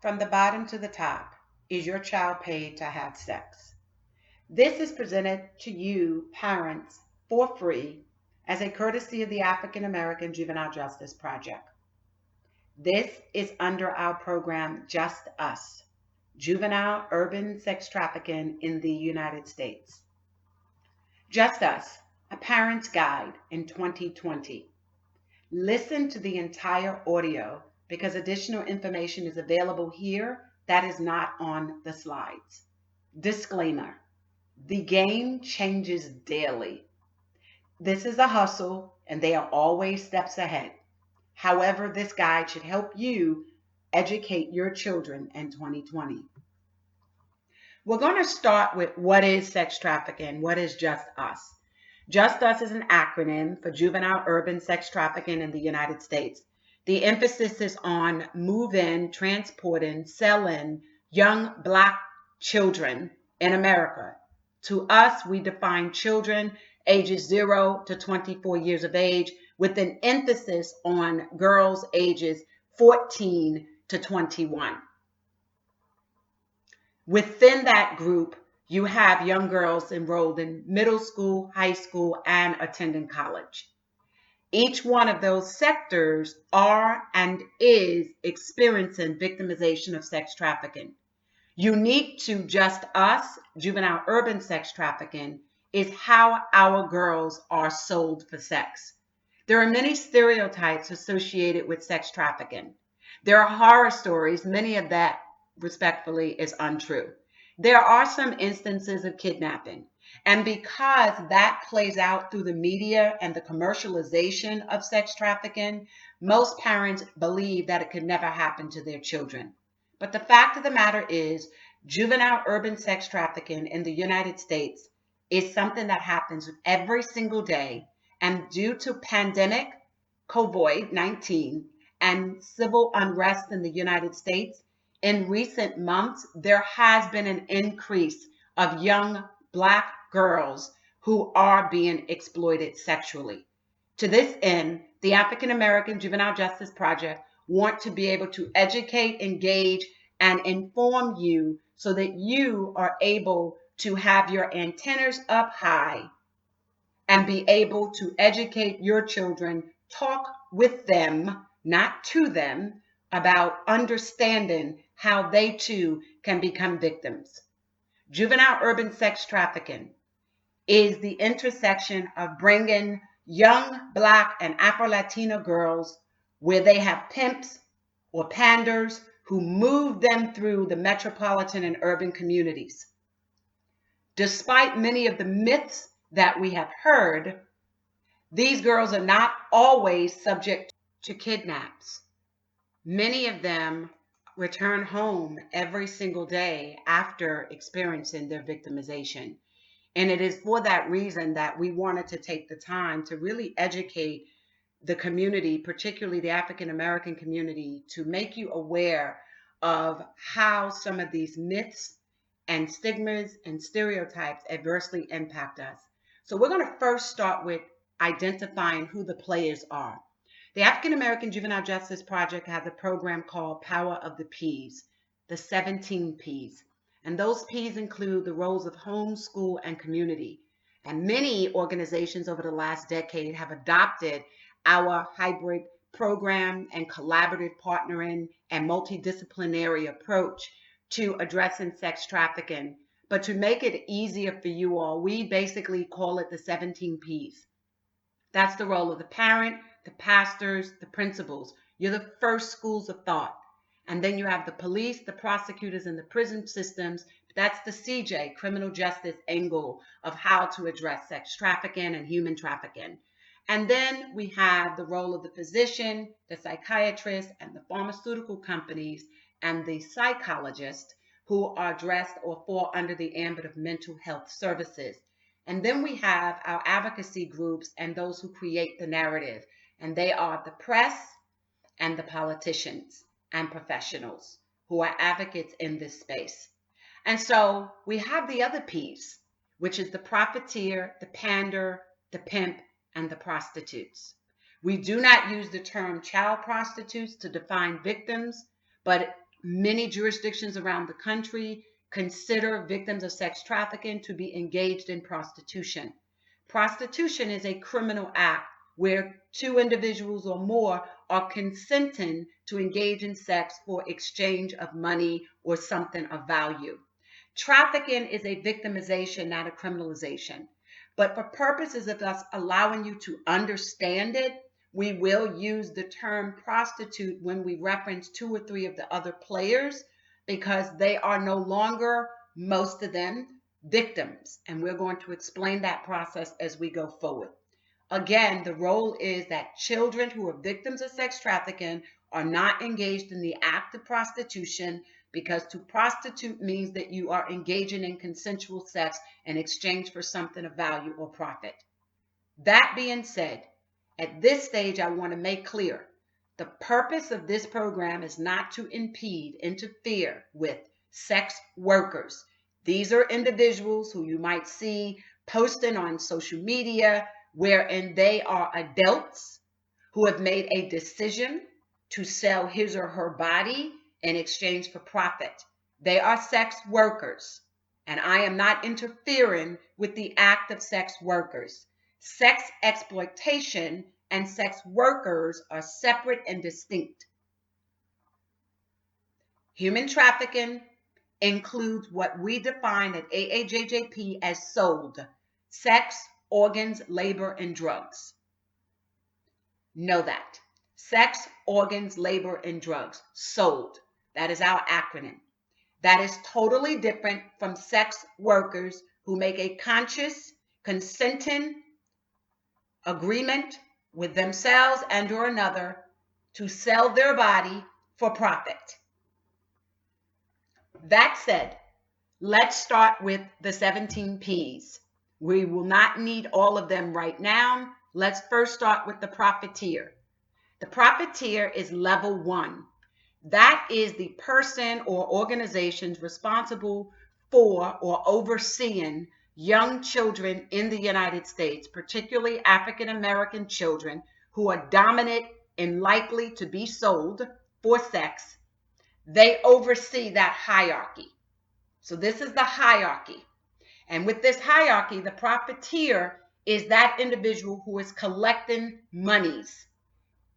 From the bottom to the top, is your child paid to have sex? This is presented to you, parents, for free as a courtesy of the African American Juvenile Justice Project. This is under our program Just Us, Juvenile Urban Sex Trafficking in the United States. Just Us, a parent's guide in 2020. Listen to the entire audio because additional information is available here that is not on the slides. Disclaimer: the game changes daily. This is a hustle and they are always steps ahead. However, this guide should help you educate your children in 2020. We're going to start with what is sex trafficking, what is Just Us. Just Us is an acronym for Juvenile Urban Sex Trafficking in the United States. The emphasis is on moving, transporting, selling young Black children in America. To us, we define children ages 0 to 24 years of age with an emphasis on girls ages 14 to 21. Within that group, you have young girls enrolled in middle school, high school, and attending college. Each one of those sectors are and is experiencing victimization of sex trafficking. Unique to Just Us, juvenile urban sex trafficking, is how our girls are sold for sex. There are many stereotypes associated with sex trafficking. There are horror stories, many of that respectfully is untrue. There are some instances of kidnapping. And because that plays out through the media and the commercialization of sex trafficking, most parents believe that it could never happen to their children. But the fact of the matter is, juvenile urban sex trafficking in the United States is something that happens every single day. And due to pandemic, COVID-19, and civil unrest in the United States, in recent months, there has been an increase of young Black girls who are being exploited sexually. To this end, the African American Juvenile Justice Project want to be able to educate, engage, and inform you so that you are able to have your antennas up high and be able to educate your children, talk with them, not to them, about understanding how they too can become victims. Juvenile urban sex trafficking is the intersection of bringing young Black and Afro-Latina girls where they have pimps or panders who move them through the metropolitan and urban communities. Despite many of the myths that we have heard, these girls are not always subject to kidnaps. Many of them return home every single day after experiencing their victimization. And it is for that reason that we wanted to take the time to really educate the community, particularly the African American community, to make you aware of how some of these myths and stigmas and stereotypes adversely impact us. So we're going to first start with identifying who the players are. The African American Juvenile Justice Project has a program called Power of the Ps, the 17 Ps. And those Ps include the roles of home, school, and community. And many organizations over the last decade have adopted our hybrid program and collaborative partnering and multidisciplinary approach to addressing sex trafficking. But to make it easier for you all, we basically call it the 17 Ps. That's the role of the parent, the pastors, the principals. You're the first schools of thought. And then you have the police, the prosecutors, and the prison systems. That's the CJ, criminal justice angle of how to address sex trafficking and human trafficking. And then we have the role of the physician, the psychiatrist, and the pharmaceutical companies, and the psychologist who are dressed or fall under the ambit of mental health services. And then we have our advocacy groups and those who create the narrative. And they are the press and the politicians and professionals who are advocates in this space. And so we have the other piece, which is the profiteer, the pander, the pimp, and the prostitutes. We do not use the term child prostitutes to define victims, but many jurisdictions around the country consider victims of sex trafficking to be engaged in prostitution. Prostitution is a criminal act where two individuals or more are consenting to engage in sex for exchange of money or something of value. Trafficking is a victimization, not a criminalization. But for purposes of us allowing you to understand it, we will use the term prostitute when we reference two or three of the other players, because they are no longer, most of them, victims. And we're going to explain that process as we go forward. Again, the role is that children who are victims of sex trafficking are not engaged in the act of prostitution, because to prostitute means that you are engaging in consensual sex in exchange for something of value or profit. That being said, at this stage, I want to make clear the purpose of this program is not to impede, interfere with sex workers. These are individuals who you might see posting on social media, wherein they are adults who have made a decision to sell his or her body in exchange for profit. They are sex workers, and I am not interfering with the act of sex workers. Sex exploitation and sex workers are separate and distinct. Human trafficking includes what we define at AAJJP as sold: sex, organs, labor, and drugs. Know that. Sex, organs, labor, and drugs. Sold. That is our acronym. That is totally different from sex workers who make a conscious, consenting agreement with themselves and or another to sell their body for profit. That said, let's start with the 17 P's. We will not need all of them right now. Let's first start with the profiteer. The profiteer is level 1. That is the person or organizations responsible for or overseeing young children in the United States, particularly African American children who are dominant and likely to be sold for sex. They oversee that hierarchy. So this is the hierarchy. And with this hierarchy, the profiteer is that individual who is collecting monies.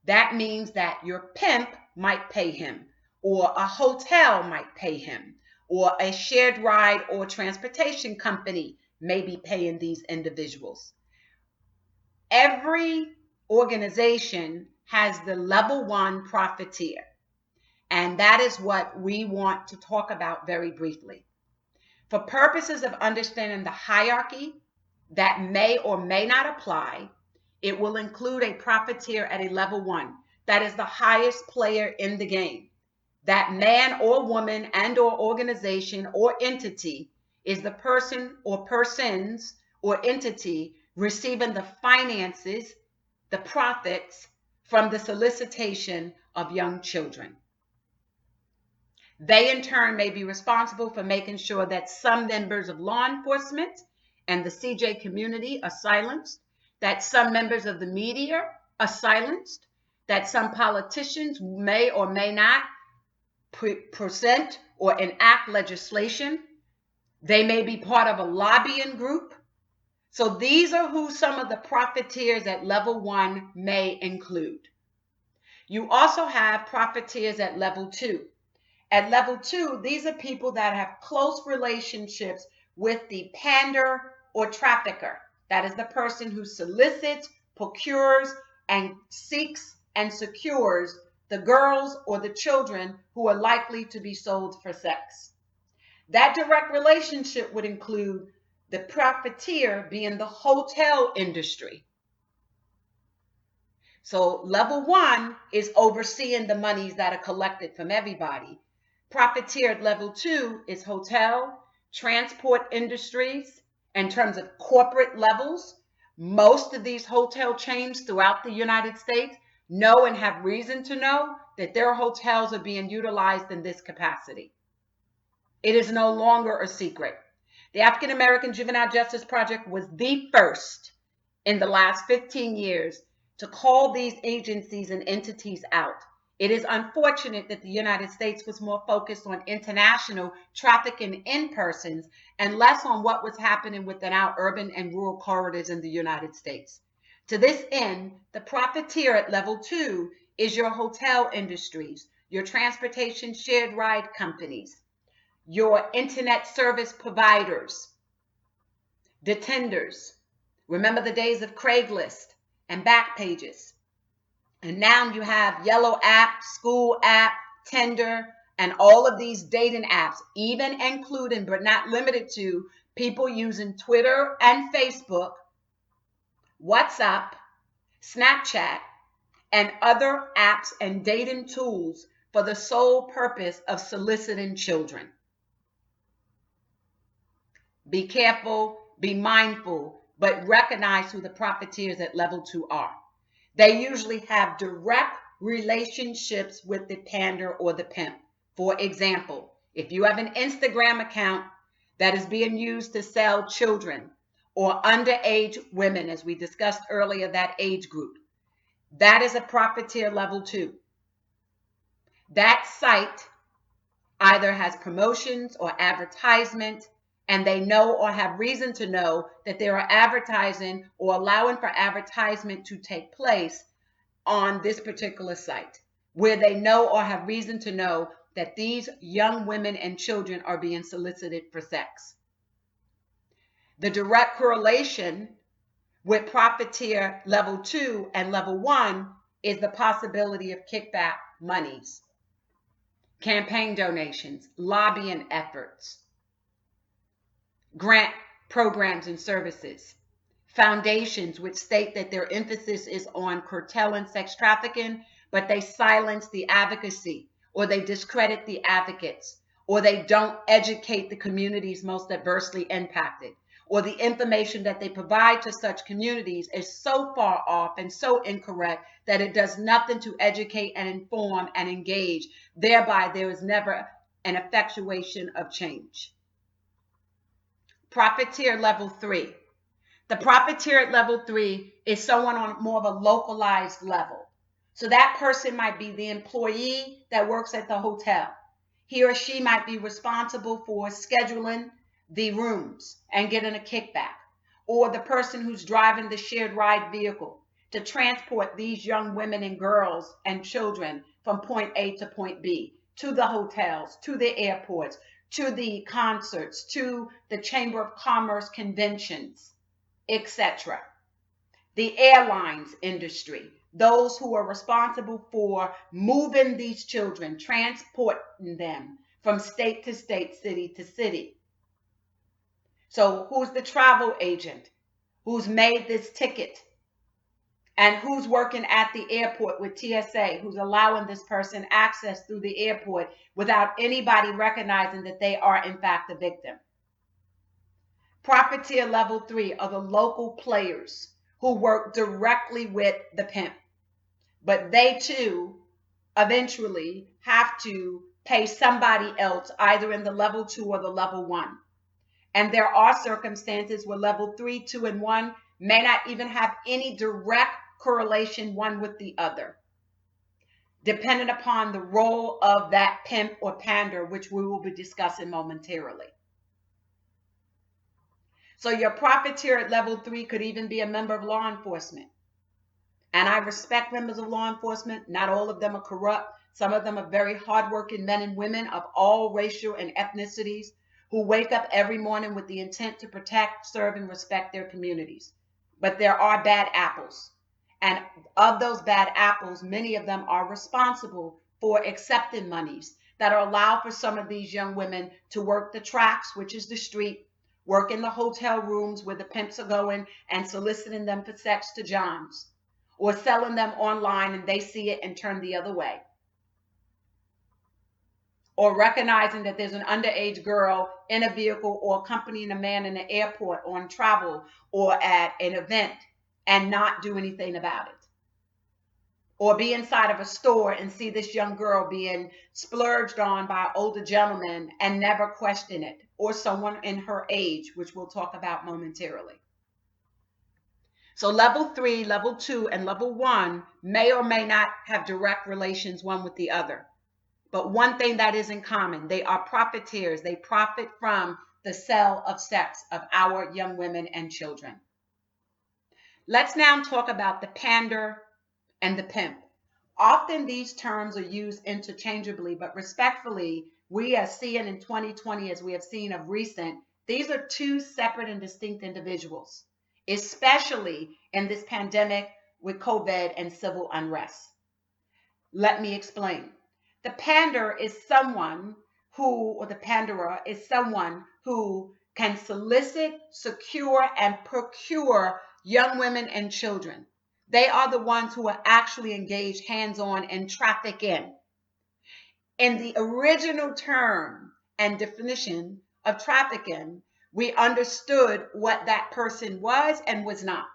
That means that your pimp might pay him, or a hotel might pay him, or a shared ride or transportation company may be paying these individuals. Every organization has the level 1 profiteer, and that is what we want to talk about very briefly. For purposes of understanding the hierarchy that may or may not apply, it will include a profiteer at a level 1. That is the highest player in the game. That man or woman and or organization or entity is the person or persons or entity receiving the finances, the profits from the solicitation of young children. They in turn may be responsible for making sure that some members of law enforcement and the CJ community are silenced, that some members of the media are silenced, that some politicians may or may not present or enact legislation. They may be part of a lobbying group. So these are who some of the profiteers at level 1 may include. You also have profiteers at level 2. At level 2, these are people that have close relationships with the pander or trafficker. That is the person who solicits, procures, and seeks and secures the girls or the children who are likely to be sold for sex. That direct relationship would include the profiteer being the hotel industry. So level 1 is overseeing the monies that are collected from everybody. Profiteer at level 2 is hotel, transport industries in terms of corporate levels. Most of these hotel chains throughout the United States know and have reason to know that their hotels are being utilized in this capacity. It is no longer a secret. The African American Juvenile Justice Project was the first in the last 15 years to call these agencies and entities out. It is unfortunate that the United States was more focused on international trafficking in persons and less on what was happening within our urban and rural corridors in the United States. To this end, the profiteer at level 2 is your hotel industries, your transportation shared ride companies, your internet service providers, detenders. Remember the days of Craigslist and Backpages. And now you have Yellow app, School app, Tinder, and all of these dating apps, even including but not limited to people using Twitter and Facebook, WhatsApp, Snapchat, and other apps and dating tools for the sole purpose of soliciting children. Be careful, be mindful, but recognize who the profiteers at level 2 are. They usually have direct relationships with the pander or the pimp. For example, if you have an Instagram account that is being used to sell children or underage women, as we discussed earlier, that age group, that is a profiteer level 2. That site either has promotions or advertisement, and they know or have reason to know that there are advertising or allowing for advertisement to take place on this particular site, where they know or have reason to know that these young women and children are being solicited for sex. The direct correlation with profiteer level 2 and level 1 is the possibility of kickback monies, campaign donations, lobbying efforts, grant programs and services, foundations which state that their emphasis is on curtailing sex trafficking, but they silence the advocacy, or they discredit the advocates, or they don't educate the communities most adversely impacted, or the information that they provide to such communities is so far off and so incorrect that it does nothing to educate and inform and engage. Thereby, there is never an effectuation of change. Profiteer level 3. The profiteer at level 3 is someone on more of a localized level. So that person might be the employee that works at the hotel. He or she might be responsible for scheduling the rooms and getting a kickback. Or the person who's driving the shared ride vehicle to transport these young women and girls and children from point A to point B, to the hotels, to the airports, to the concerts, to the Chamber of Commerce conventions, etc. The airlines industry, those who are responsible for moving these children, transporting them from state to state, city to city. So who's the travel agent? Who's made this ticket? And who's working at the airport with TSA, who's allowing this person access through the airport without anybody recognizing that they are in fact a victim? Profiteer level 3 are the local players who work directly with the pimp, but they too eventually have to pay somebody else, either in the level 2 or the level 1. And there are circumstances where level 3, 2, and 1 may not even have any direct correlation one with the other, depending upon the role of that pimp or pander, which we will be discussing momentarily. So your profiteer at level 3 could even be a member of law enforcement. And I respect members of law enforcement. Not all of them are corrupt. Some of them are very hardworking men and women of all racial and ethnicities who wake up every morning with the intent to protect, serve, and respect their communities. But there are bad apples. And of those bad apples, many of them are responsible for accepting monies that are allowed for some of these young women to work the tracks, which is the street, work in the hotel rooms where the pimps are going and soliciting them for sex to Johns, or selling them online and they see it and turn the other way. Or recognizing that there's an underage girl in a vehicle or accompanying a man in the airport on travel or at an event and not do anything about it. Or be inside of a store and see this young girl being splurged on by an older gentleman and never question it, or someone in her age, which we'll talk about momentarily. So level 3, level 2, and level 1 may or may not have direct relations one with the other. But one thing that is in common, they are profiteers. They profit from the sale of sex of our young women and children. Let's now talk about the pander and the pimp. Often these terms are used interchangeably, but respectfully, we are seeing in 2020, as we have seen of recent, these are two separate and distinct individuals, especially in this pandemic with COVID and civil unrest. Let me explain. The pander is someone who, or the panderer is someone who can solicit, secure, and procure young women and children. They are the ones who are actually engaged hands-on and traffic in. In the original term and definition of trafficking, we understood what that person was and was not.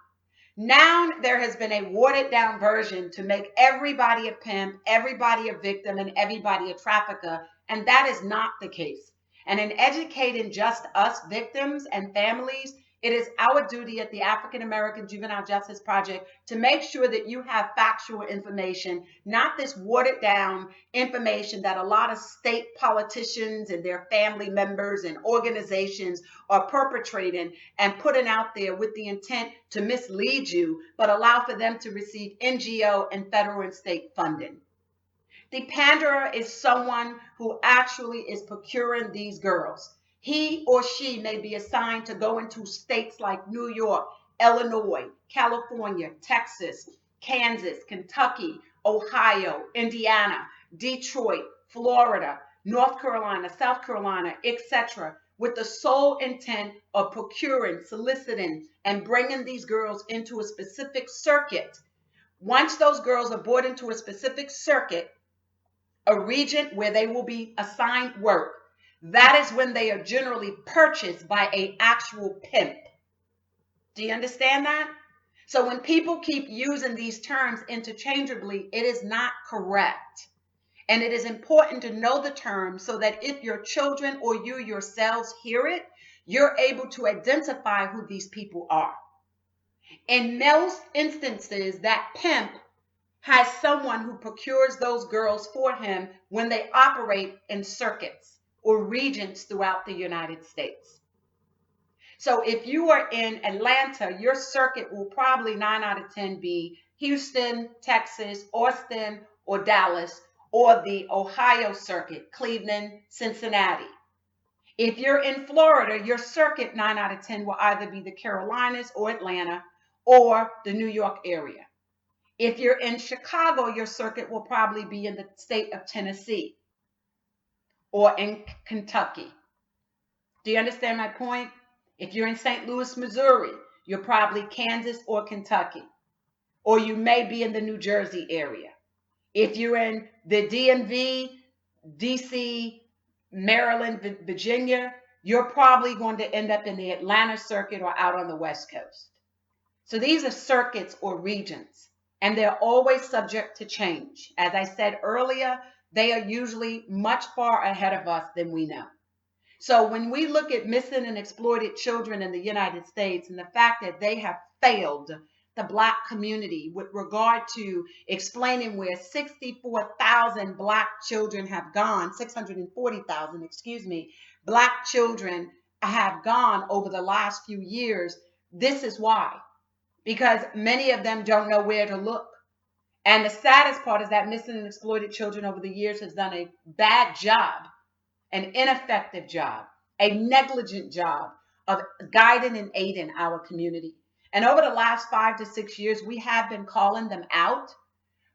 Now there has been a watered down version to make everybody a pimp, everybody a victim, and everybody a trafficker, and that is not the case. And in educating just us victims and families, it is our duty at the African American Juvenile Justice Project to make sure that you have factual information, not this watered down information that a lot of state politicians and their family members and organizations are perpetrating and putting out there with the intent to mislead you, but allow for them to receive NGO and federal and state funding. The panderer is someone who actually is procuring these girls. He or she may be assigned to go into states like New York, Illinois, California, Texas, Kansas, Kentucky, Ohio, Indiana, Detroit, Florida, North Carolina, South Carolina, etc., with the sole intent of procuring, soliciting, and bringing these girls into a specific circuit. Once those girls are brought into a specific circuit, a region where they will be assigned work, that is when they are generally purchased by an actual pimp. Do you understand that? So when people keep using these terms interchangeably, it is not correct. And it is important to know the term so that if your children or you yourselves hear it, you're able to identify who these people are. In most instances, that pimp has someone who procures those girls for him when they operate in circuits or regions throughout the United States. So if you are in Atlanta, your circuit will probably 9 out of 10 be Houston, Texas, Austin, or Dallas, or the Ohio circuit, Cleveland, Cincinnati. If you're in Florida, your circuit 9 out of 10 will either be the Carolinas or Atlanta or the New York area. If you're in Chicago, your circuit will probably be in the state of Tennessee or in Kentucky. Do you understand my point? If you're in St. Louis, Missouri, you're probably Kansas or Kentucky, or you may be in the New Jersey area. If you're in the DMV, DC, Maryland, Virginia, you're probably going to end up in the Atlanta circuit or out on the West Coast. So these are circuits or regions, and they're always subject to change. As I said earlier, they are usually much far ahead of us than we know. So when we look at missing and exploited children in the United States and the fact that they have failed the Black community with regard to explaining where 64,000 Black children have gone, 640,000, Black children have gone over the last few years, this is why. Because many of them don't know where to look. And the saddest part is that missing and exploited children over the years has done a bad job, an ineffective job, a negligent job of guiding and aiding our community. And over the last 5 to 6 years, we have been calling them out,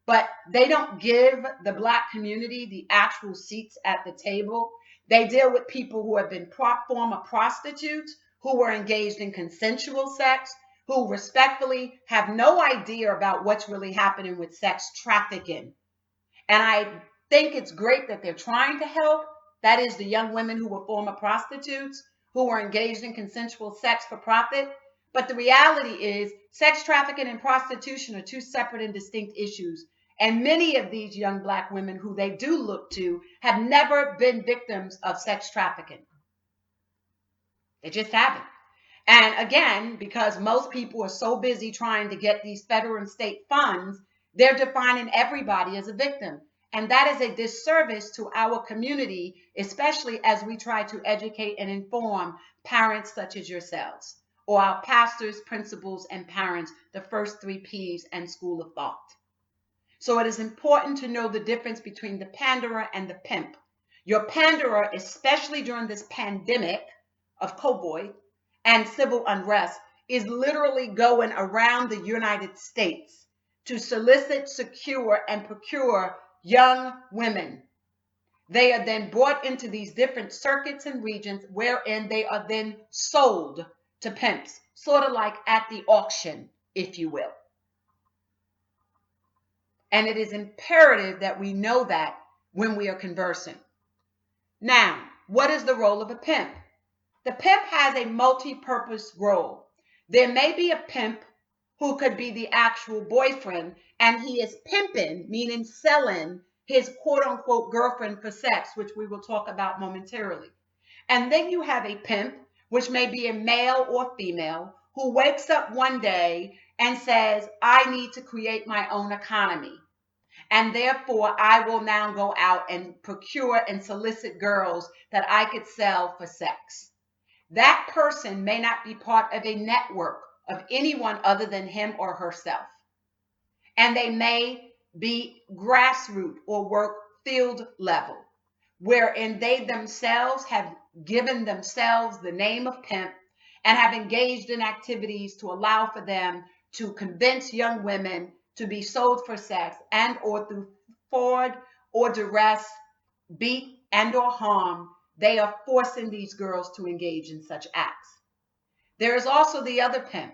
but they don't give the Black community the actual seats at the table. They deal with people who have been former prostitutes, who were engaged in consensual sex, who respectfully have no idea about what's really happening with sex trafficking. And I think it's great that they're trying to help. That is the young women who were former prostitutes, who were engaged in consensual sex for profit. But the reality is sex trafficking and prostitution are two separate and distinct issues. And many of these young Black women who they do look to have never been victims of sex trafficking. They just haven't. And again, because most people are so busy trying to get these federal and state funds, they're defining everybody as a victim. And that is a disservice to our community, especially as we try to educate and inform parents such as yourselves, or our pastors, principals, and parents, the first three P's and school of thought. So it is important to know the difference between the panderer and the pimp. Your panderer, especially during this pandemic of COVID and civil unrest, is literally going around the United States to solicit, secure, and procure young women. They are then brought into these different circuits and regions wherein they are then sold to pimps, sort of like at the auction, if you will. And it is imperative that we know that when we are conversing. Now, what is the role of a pimp? The pimp has a multi-purpose role. There may be a pimp who could be the actual boyfriend, and he is pimping, meaning selling his quote-unquote girlfriend for sex, which we will talk about momentarily. And then you have a pimp, which may be a male or female, who wakes up one day and says, I need to create my own economy. And therefore, I will now go out and procure and solicit girls that I could sell for sex. That person may not be part of a network of anyone other than him or herself. And they may be grassroots or work field level, wherein they themselves have given themselves the name of pimp and have engaged in activities to allow for them to convince young women to be sold for sex and or through fraud or duress, beat and or harm, they are forcing these girls to engage in such acts. There is also the other pimp,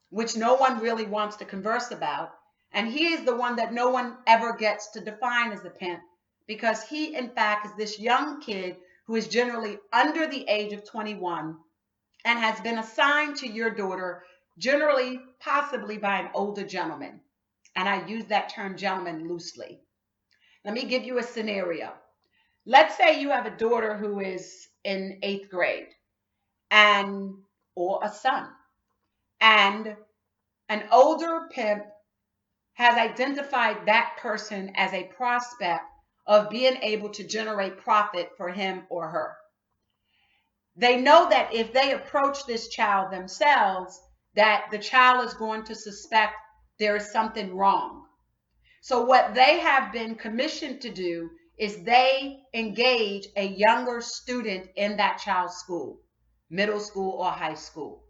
which no one really wants to converse about. And he is the one that no one ever gets to define as a pimp, because he, in fact, is this young kid who is generally under the age of 21 and has been assigned to your daughter, generally, possibly by an older gentleman. And I use that term gentleman loosely. Let me give you a scenario. Let's say you have a daughter who is in 8th grade and or a son, and an older pimp has identified that person as a prospect of being able to generate profit for him or her. They know that if they approach this child themselves, that the child is going to suspect there is something wrong. So what they have been commissioned to do is they engage a younger student in that child's school, middle school or high school,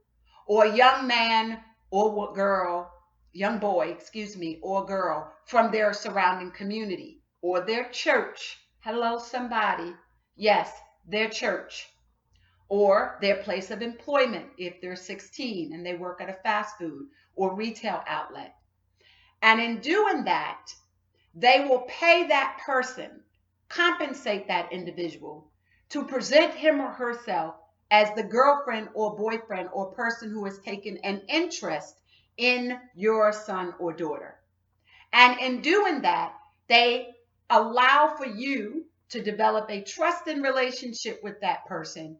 or a young man or girl, young boy, excuse me, or girl from their surrounding community or their church. Hello, somebody. Yes, their church or their place of employment if they're 16 and they work at a fast food or retail outlet. And in doing that, they will pay that person, compensate that individual to present him or herself as the girlfriend or boyfriend or person who has taken an interest in your son or daughter. And in doing that, they allow for you to develop a trusting relationship with that person,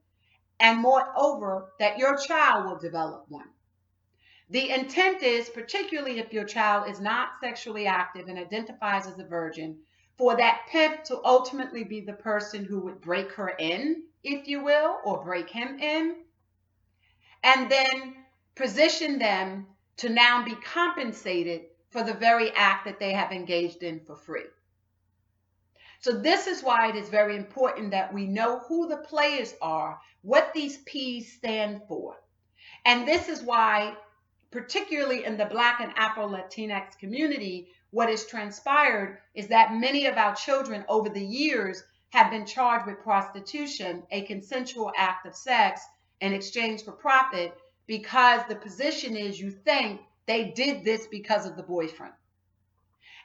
and moreover, that your child will develop one. The intent is, particularly if your child is not sexually active and identifies as a virgin, for that pimp to ultimately be the person who would break her in, if you will, or break him in, and then position them to now be compensated for the very act that they have engaged in for free. So this is why it is very important that we know who the players are, what these P's stand for. And this is why, particularly in the Black and Afro-Latinx community, what has transpired is that many of our children over the years have been charged with prostitution, a consensual act of sex in exchange for profit, because the position is you think they did this because of the boyfriend.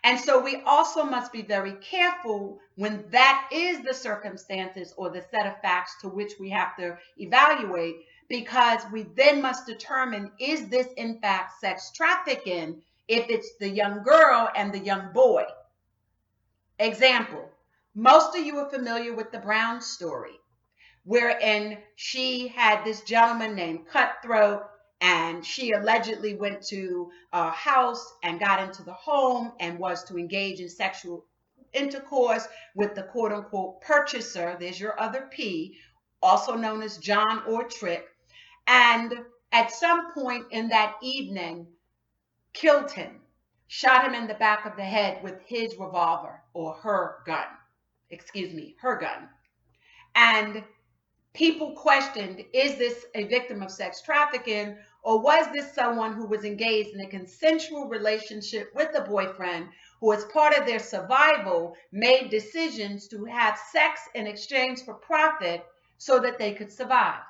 And so we also must be very careful when that is the circumstances or the set of facts to which we have to evaluate, because we then must determine, is this in fact sex trafficking if it's the young girl and the young boy? Example, most of you are familiar with the Brown story, wherein she had this gentleman named Cutthroat, and she allegedly went to a house and got into the home and was to engage in sexual intercourse with the quote unquote purchaser. There's your other P, also known as John or Trick. And at some point in that evening, killed him, shot him in the back of the head with his revolver, or her gun. Excuse me, her gun. And people questioned, is this a victim of sex trafficking, or was this someone who was engaged in a consensual relationship with a boyfriend who, as part of their survival, made decisions to have sex in exchange for profit so that they could survive?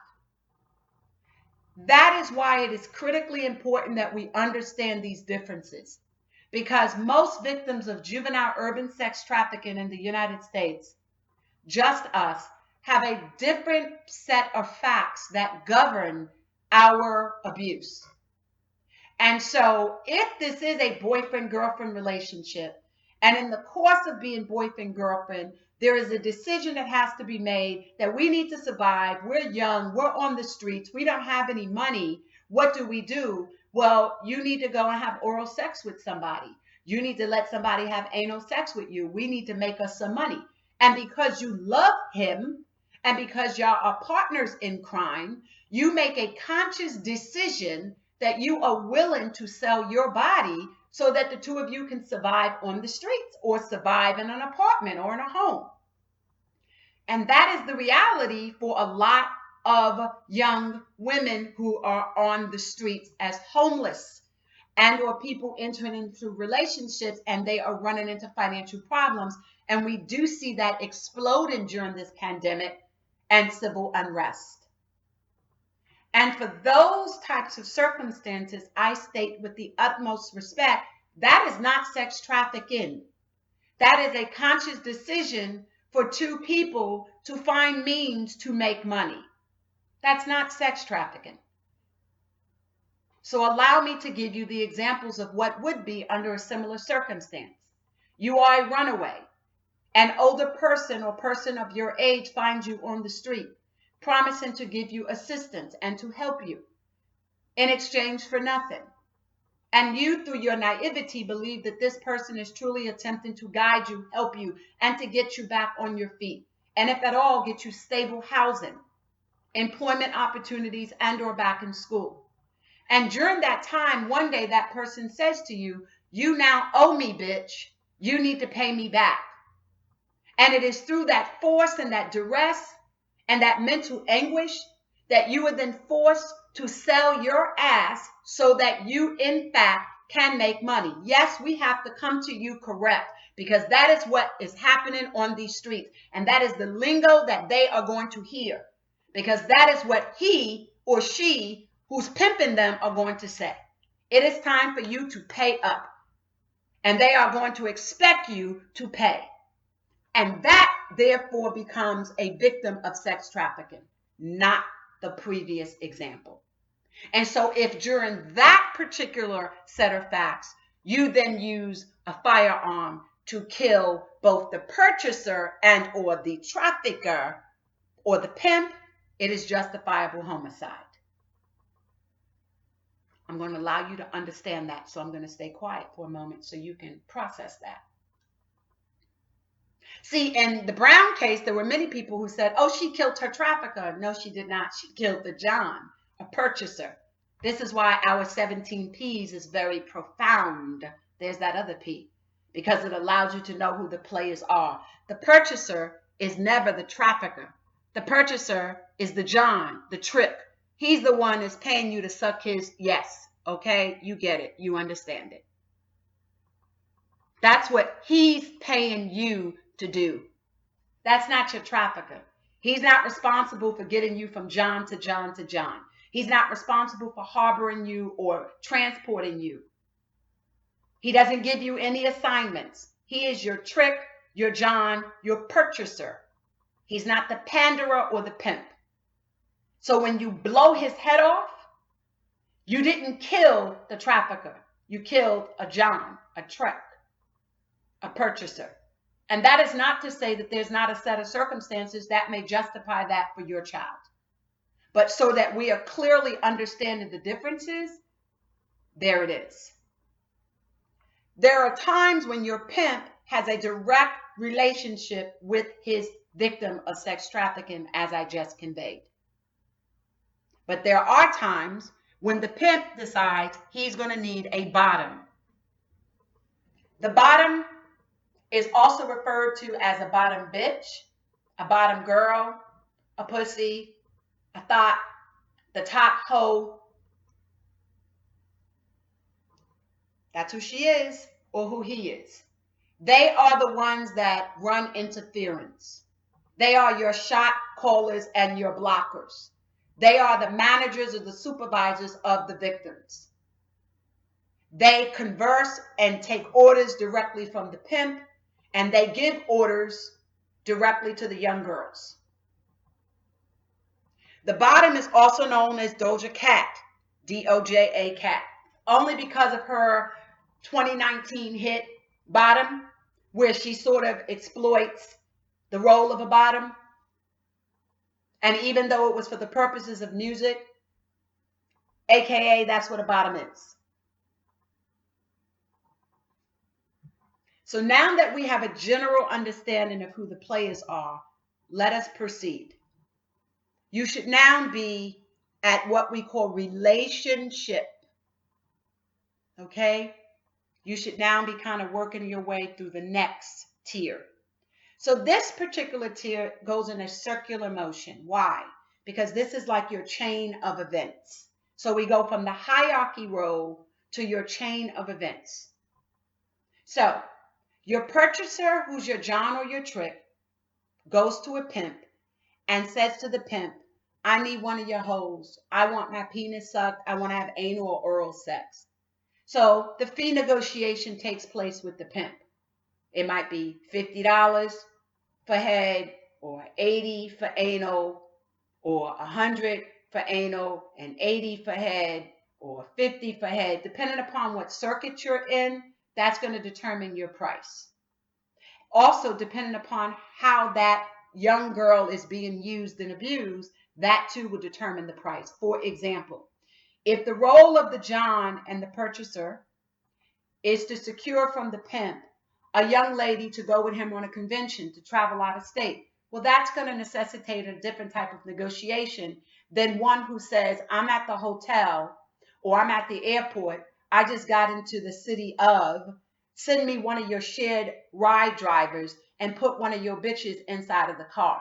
That is why it is critically important that we understand these differences, because most victims of juvenile urban sex trafficking in the United States, just us, have a different set of facts that govern our abuse. And so if this is a boyfriend-girlfriend relationship, and in the course of being boyfriend-girlfriend, there is a decision that has to be made that we need to survive. We're young, we're on the streets, we don't have any money. What do? Well, you need to go and have oral sex with somebody. You need to let somebody have anal sex with you. We need to make us some money. And because you love him, and because y'all are partners in crime, you make a conscious decision that you are willing to sell your body so that the two of you can survive on the streets or survive in an apartment or in a home. And that is the reality for a lot of young women who are on the streets as homeless, and or people entering into relationships and they are running into financial problems. And we do see that exploding during this pandemic and civil unrest. And for those types of circumstances, I state with the utmost respect, that is not sex trafficking. That is a conscious decision for two people to find means to make money. That's not sex trafficking. So allow me to give you the examples of what would be under a similar circumstance. You are a runaway. An older person or person of your age finds you on the street, promising to give you assistance and to help you in exchange for nothing. And you, through your naivety, believe that this person is truly attempting to guide you, help you, and to get you back on your feet. And if at all, get you stable housing, employment opportunities, and or back in school. And during that time, one day that person says to you, you now owe me, bitch. You need to pay me back. And it is through that force and that duress and that mental anguish that you are then forced to sell your ass so that you, in fact, can make money. Yes, we have to come to you correct, because that is what is happening on these streets. And that is the lingo that they are going to hear, because that is what he or she who's pimping them are going to say. It is time for you to pay up. And they are going to expect you to pay. And that, therefore, becomes a victim of sex trafficking, not the previous example. And so if during that particular set of facts, you then use a firearm to kill both the purchaser and or the trafficker or the pimp, it is justifiable homicide. I'm going to allow you to understand that, so I'm going to stay quiet for a moment so you can process that. See, in the Brown case, there were many people who said, oh, she killed her trafficker. No, she did not. She killed the John, a purchaser. This is why our 17 Ps is very profound. There's that other P, because it allows you to know who the players are. The purchaser is never the trafficker. The purchaser is the John, the trick. He's the one that's paying you to suck his yes. Okay, you get it. You understand it. That's what he's paying you to do. That's not your trafficker. He's not responsible for getting you from John to John to John. He's not responsible for harboring you or transporting you. He doesn't give you any assignments. He is your trick, your John, your purchaser. He's not the panderer or the pimp. So when you blow his head off, you didn't kill the trafficker. You killed a John, a trick, a purchaser. And that is not to say that there's not a set of circumstances that may justify that for your child. But so that we are clearly understanding the differences, there it is. There are times when your pimp has a direct relationship with his victim of sex trafficking, as I just conveyed. But there are times when the pimp decides he's going to need a bottom. The bottom is also referred to as a bottom bitch, a bottom girl, a pussy, a thought, the top hoe. That's who she is or who he is. They are the ones that run interference. They are your shot callers and your blockers. They are the managers or the supervisors of the victims. They converse and take orders directly from the pimp, and they give orders directly to the young girls. The bottom is also known as Doja Cat, D-O-J-A Cat, only because of her 2019 hit Bottom, where she sort of exploits the role of a bottom. And even though it was for the purposes of music, AKA that's what a bottom is. So now that we have a general understanding of who the players are, let us proceed. You should now be at what we call relationship. Okay? You should now be kind of working your way through the next tier. So this particular tier goes in a circular motion. Why? Because this is like your chain of events. So we go from the hierarchy role to your chain of events. So your purchaser, who's your John or your trick, goes to a pimp and says to the pimp, I need one of your hoes. I want my penis sucked. I want to have anal or oral sex. So the fee negotiation takes place with the pimp. It might be $50 for head, or $80 for anal, or $100 for anal, and $80 for head, or $50 for head. Depending upon what circuit you're in, that's going to determine your price. Also, depending upon how that young girl is being used and abused, that too will determine the price. For example, if the role of the John and the purchaser is to secure from the pimp a young lady to go with him on a convention, to travel out of state, well, that's going to necessitate a different type of negotiation than one who says, I'm at the hotel or I'm at the airport. I just got into the city of, send me one of your shared ride drivers and put one of your bitches inside of the car.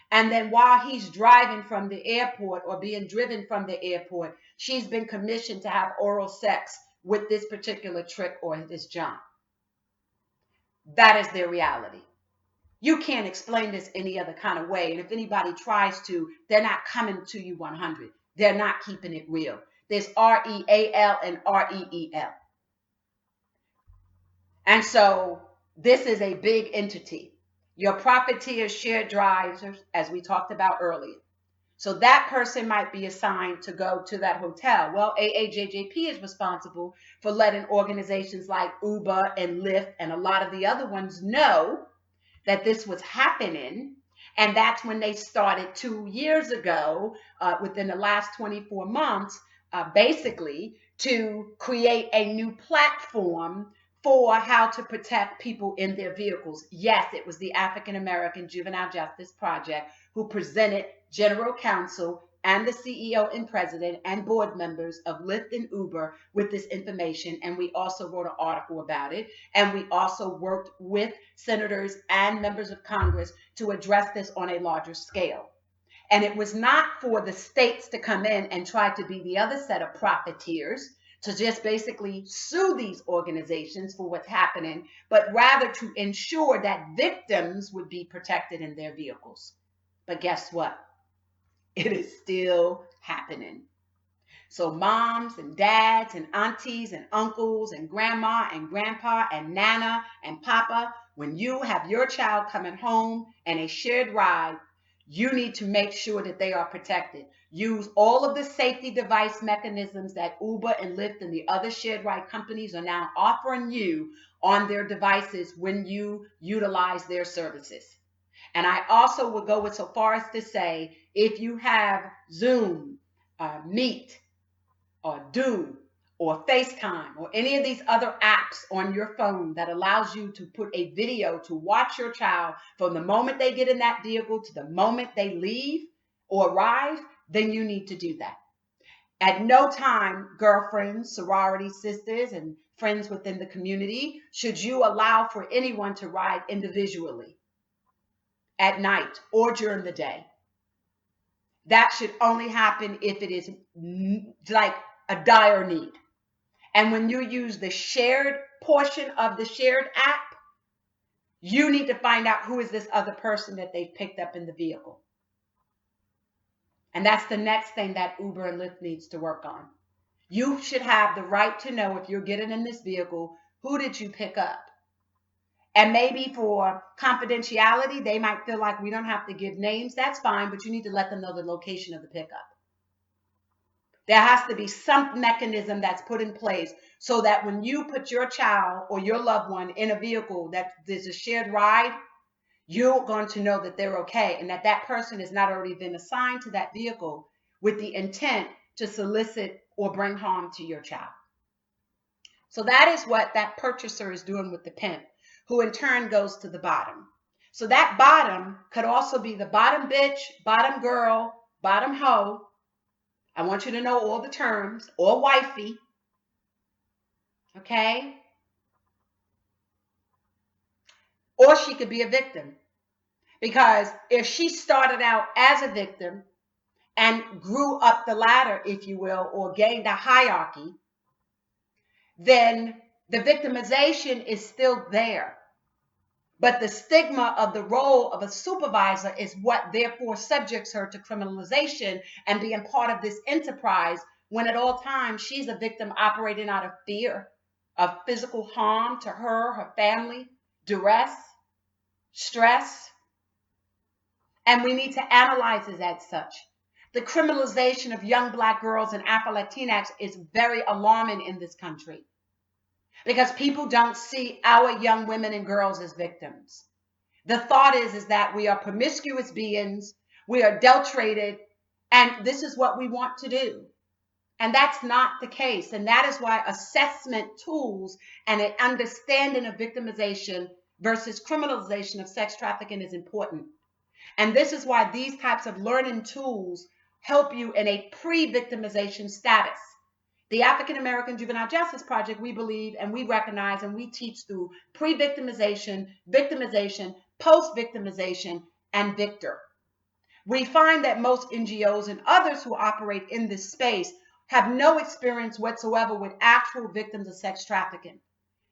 And then while he's driving from the airport or being driven from the airport, she's been commissioned to have oral sex with this particular trick or this John. That is their reality. You can't explain this any other kind of way. And if anybody tries to, they're not coming to you 100. They're not keeping it real. There's R-E-A-L and R-E-E-L. And so this is a big entity. Your profiteers, shared drivers, as we talked about earlier. So that person might be assigned to go to that hotel. Well, AAJJP is responsible for letting organizations like Uber and Lyft and a lot of the other ones know that this was happening. And that's when they started 2 years ago, within the last 24 months, basically to create a new platform for how to protect people in their vehicles. Yes, it was the African American Juvenile Justice Project who presented General Counsel and the CEO and president and board members of Lyft and Uber with this information. And we also wrote an article about it. And we also worked with senators and members of Congress to address this on a larger scale. And it was not for the states to come in and try to be the other set of profiteers, to just basically sue these organizations for what's happening, but rather to ensure that victims would be protected in their vehicles. But guess what? It is still happening. So moms and dads and aunties and uncles and grandma and grandpa and nana and papa, when you have your child coming home and a shared ride, you need to make sure that they are protected. Use all of the safety device mechanisms that Uber and Lyft and the other shared ride companies are now offering you on their devices when you utilize their services. And I also would go with so far as to say, if you have Zoom, Meet, or Do, or FaceTime, or any of these other apps on your phone that allows you to put a video to watch your child from the moment they get in that vehicle to the moment they leave or arrive, then you need to do that. At no time, girlfriends, sorority sisters, and friends within the community, should you allow for anyone to ride individually at night or during the day. That should only happen if it is like a dire need. And when you use the shared portion of the shared app, you need to find out who is this other person that they've picked up in the vehicle. And that's the next thing that Uber and Lyft needs to work on. You should have the right to know, if you're getting in this vehicle, who did you pick up? And maybe for confidentiality, they might feel like we don't have to give names. That's fine, but you need to let them know the location of the pickup. There has to be some mechanism that's put in place so that when you put your child or your loved one in a vehicle that there's a shared ride, you're going to know that they're okay, and that that person has not already been assigned to that vehicle with the intent to solicit or bring harm to your child. So that is what that purchaser is doing with the pimp, who in turn goes to the bottom. So that bottom could also be the bottom bitch, bottom girl, bottom hoe. I want you to know all the terms, or wifey. Okay? Or she could be a victim. Because if she started out as a victim and grew up the ladder, if you will, or gained a hierarchy, then the victimization is still there. But the stigma of the role of a supervisor is what therefore subjects her to criminalization and being part of this enterprise, when at all times she's a victim operating out of fear of physical harm to her, her family, duress, stress. And we need to analyze it as such. The criminalization of young Black girls and Afro-Latinx is very alarming in this country, because people don't see our young women and girls as victims. The thought is that we are promiscuous beings, we are adulterated, and this is what we want to do. And that's not the case. And that is why assessment tools and an understanding of victimization versus criminalization of sex trafficking is important. And this is why these types of learning tools help you in a pre-victimization status. The African American Juvenile Justice Project, we believe and we recognize and we teach through pre-victimization, victimization, post-victimization, and victor. We find that most NGOs and others who operate in this space have no experience whatsoever with actual victims of sex trafficking.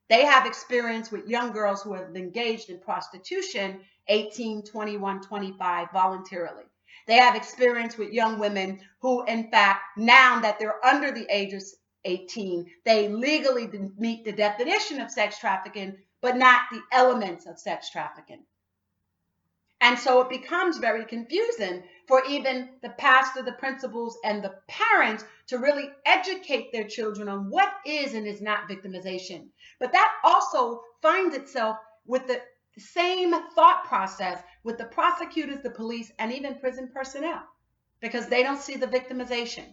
They have experience with young girls who have engaged in prostitution 18, 21, 25 voluntarily. They have experience with young women who, in fact, now that they're under the age of 18, they legally meet the definition of sex trafficking, but not the elements of sex trafficking. And so it becomes very confusing for even the pastor, the principals, and the parents to really educate their children on what is and is not victimization. But that also finds itself with the same thought process with the prosecutors, the police, and even prison personnel, because they don't see the victimization.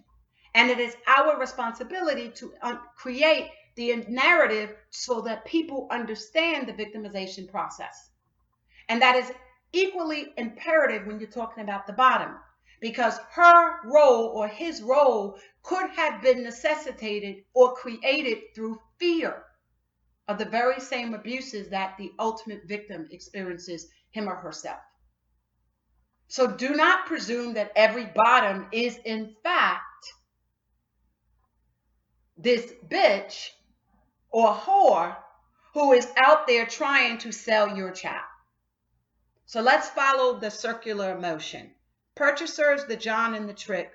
And it is our responsibility to create the narrative so that people understand the victimization process. And that is equally imperative when you're talking about the bottom, because her role or his role could have been necessitated or created through fear of the very same abuses that the ultimate victim experiences, him or herself. So do not presume that every bottom is in fact this bitch or whore who is out there trying to sell your child. So let's follow the circular motion. Purchaser is the John in the trick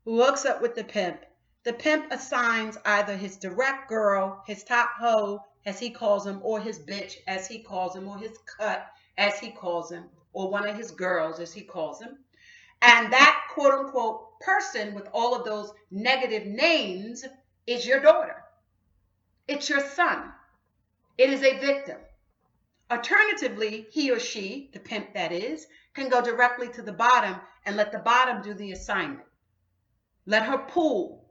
who hooks up with the pimp. The pimp assigns either his direct girl, his top hoe, as he calls him, or his bitch, as he calls him, or his cut, as he calls him, or one of his girls, as he calls him. And that quote unquote person with all of those negative names is your daughter. It's your son. It is a victim. Alternatively, he or she, the pimp that is, can go directly to the bottom and let the bottom do the assignment. Let her pull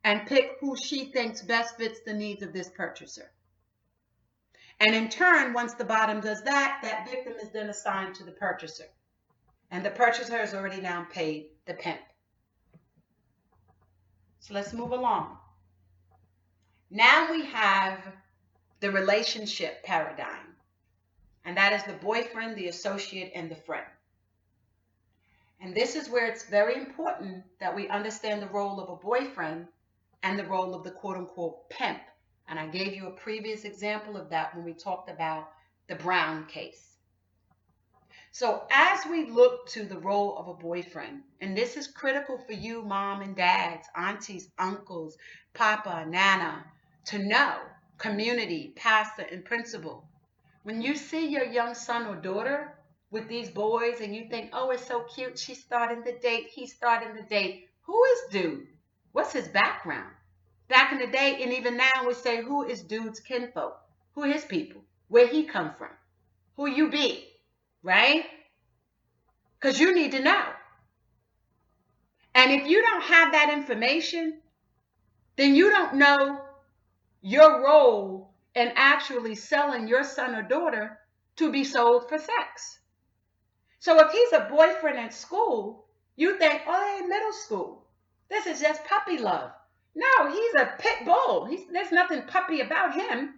and pick who she thinks best fits the needs of this purchaser. And in turn, once the bottom does that, that victim is then assigned to the purchaser. And the purchaser has already now paid the pimp. So let's move along. Now we have the relationship paradigm. And that is the boyfriend, the associate, and the friend. And this is where it's very important that we understand the role of a boyfriend and the role of the quote-unquote pimp. And I gave you a previous example of that when we talked about the Brown case. So as we look to the role of a boyfriend, and this is critical for you mom and dads, aunties, uncles, papa, nana, to know, community, pastor, and principal. When you see your young son or daughter with these boys and you think, oh, it's so cute, she's starting the date, he's starting the date. Who is dude? What's his background? Back in the day, and even now, we say, who is dude's kinfolk? Who are his people? Where he come from? Who you be? Right? Because you need to know. And if you don't have that information, then you don't know your role in actually selling your son or daughter to be sold for sex. So if he's a boyfriend at school, you think, oh, they're in middle school. This is just puppy love. No, he's a pit bull. There's nothing puppy about him.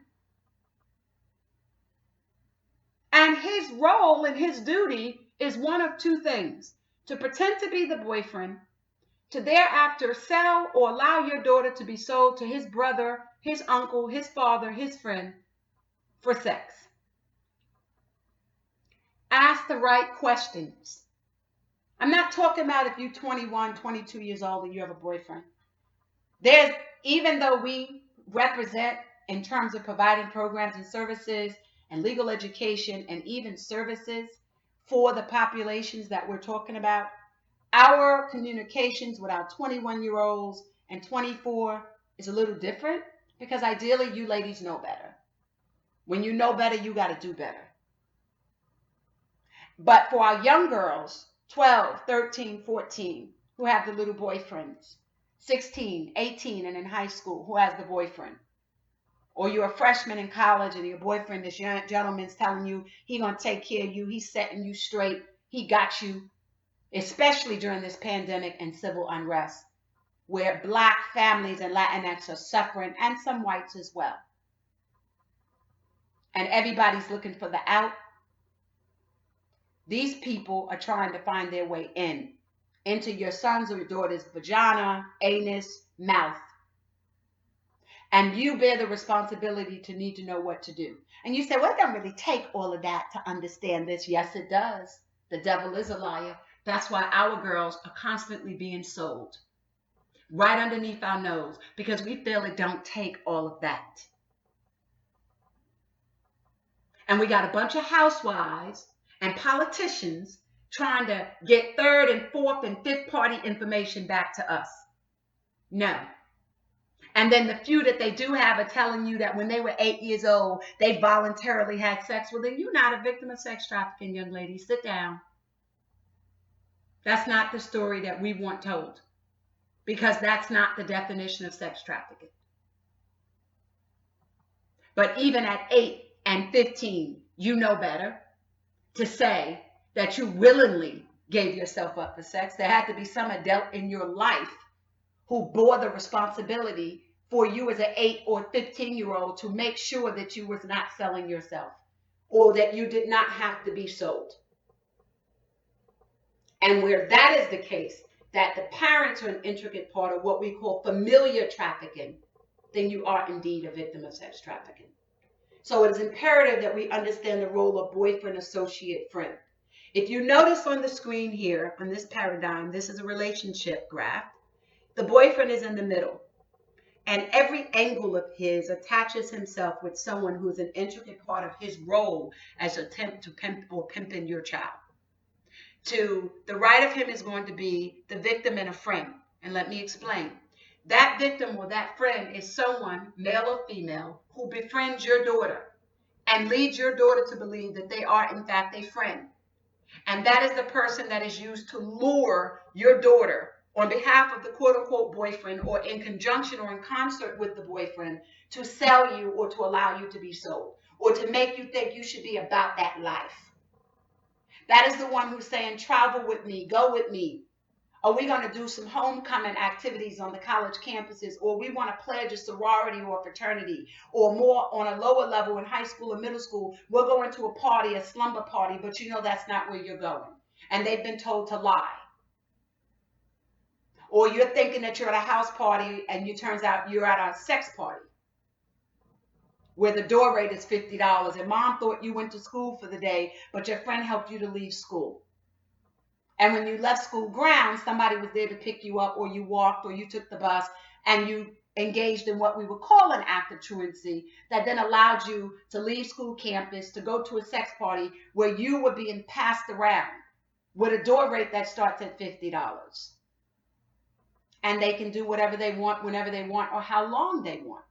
And his role and his duty is one of two things: to pretend to be the boyfriend, to thereafter sell or allow your daughter to be sold to his brother, his uncle, his father, his friend for sex. Ask the right questions. I'm not talking about if you're 21, 22 years old and you have a boyfriend. Even though we represent in terms of providing programs and services and legal education and even services for the populations that we're talking about, our communications with our 21-year-olds and 24 is a little different because ideally you ladies know better. When you know better, you got to do better. But for our young girls, 12, 13, 14, who have the little boyfriends, 16, 18, and in high school, who has the boyfriend, or you're a freshman in college and your boyfriend, this young gentleman's telling you he gonna take care of you, he's setting you straight, he got you, especially during this pandemic and civil unrest, where Black families and Latinx are suffering, and some whites as well. And everybody's looking for the out. These people are trying to find their way into your son's or your daughter's vagina, anus, mouth. And you bear the responsibility to need to know what to do. And you say, well, it doesn't really take all of that to understand this. Yes, it does. The devil is a liar. That's why our girls are constantly being sold right underneath our nose, because we feel it don't take all of that. And we got a bunch of housewives and politicians trying to get third and fourth and fifth party information back to us. No. And then the few that they do have are telling you that when they were 8 years old, they voluntarily had sex. Well, then you're not a victim of sex trafficking, young lady. Sit down. That's not the story that we want told, because that's not the definition of sex trafficking. But even at 8 and 15, you know better to say that you willingly gave yourself up for sex. There had to be some adult in your life who bore the responsibility for you as an 8 or 15-year-old to make sure that you was not selling yourself, or that you did not have to be sold. And where that is the case, that the parents are an intricate part of what we call familiar trafficking, then you are indeed a victim of sex trafficking. So it is imperative that we understand the role of boyfriend, associate, friend. If you notice on the screen here, on this paradigm, this is a relationship graph. The boyfriend is in the middle. And every angle of his attaches himself with someone who is an intricate part of his role as an attempt to pimp or pimping your child. To the right of him is going to be the victim and a friend. And let me explain. That victim or that friend is someone, male or female, who befriends your daughter and leads your daughter to believe that they are, in fact, a friend. And that is the person that is used to lure your daughter on behalf of the quote unquote boyfriend, or in conjunction or in concert with the boyfriend, to sell you or to allow you to be sold, or to make you think you should be about that life. That is the one who's saying, travel with me, go with me. Are we going to do some homecoming activities on the college campuses? Or we want to pledge a sorority or a fraternity? Or more on a lower level in high school or middle school, we're going to a party, a slumber party, but you know that's not where you're going. And they've been told to lie. Or you're thinking that you're at a house party and it turns out you're at a sex party where the door rate is $50 and mom thought you went to school for the day, but your friend helped you to leave school. And when you left school grounds, somebody was there to pick you up, or you walked, or you took the bus, and you engaged in what we would call an act of truancy that then allowed you to leave school campus to go to a sex party where you were being passed around with a door rate that starts at $50. And they can do whatever they want, whenever they want, or how long they want.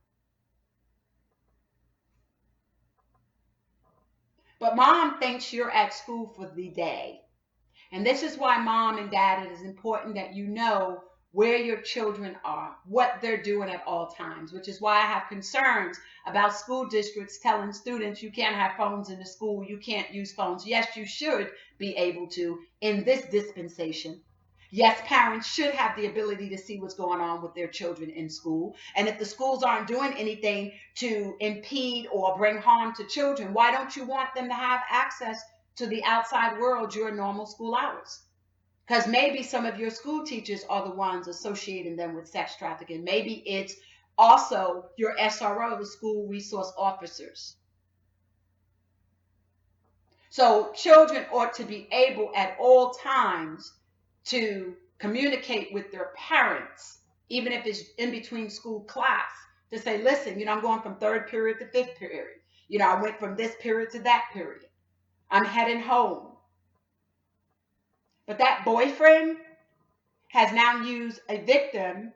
But mom thinks you're at school for the day. And this is why, mom and dad, it is important that you know where your children are, what they're doing at all times, which is why I have concerns about school districts telling students you can't have phones in the school, you can't use phones. Yes, you should be able to in this dispensation. Yes, parents should have the ability to see what's going on with their children in school. And if the schools aren't doing anything to impede or bring harm to children, why don't you want them to have access to the outside world during normal school hours? Because maybe some of your school teachers are the ones associating them with sex trafficking. Maybe it's also your SRO, the school resource officers. So children ought to be able at all times to communicate with their parents, even if it's in between school class, to say, listen, I'm going from third period to fifth period. I went from this period to that period. I'm heading home. But that boyfriend has now used a victim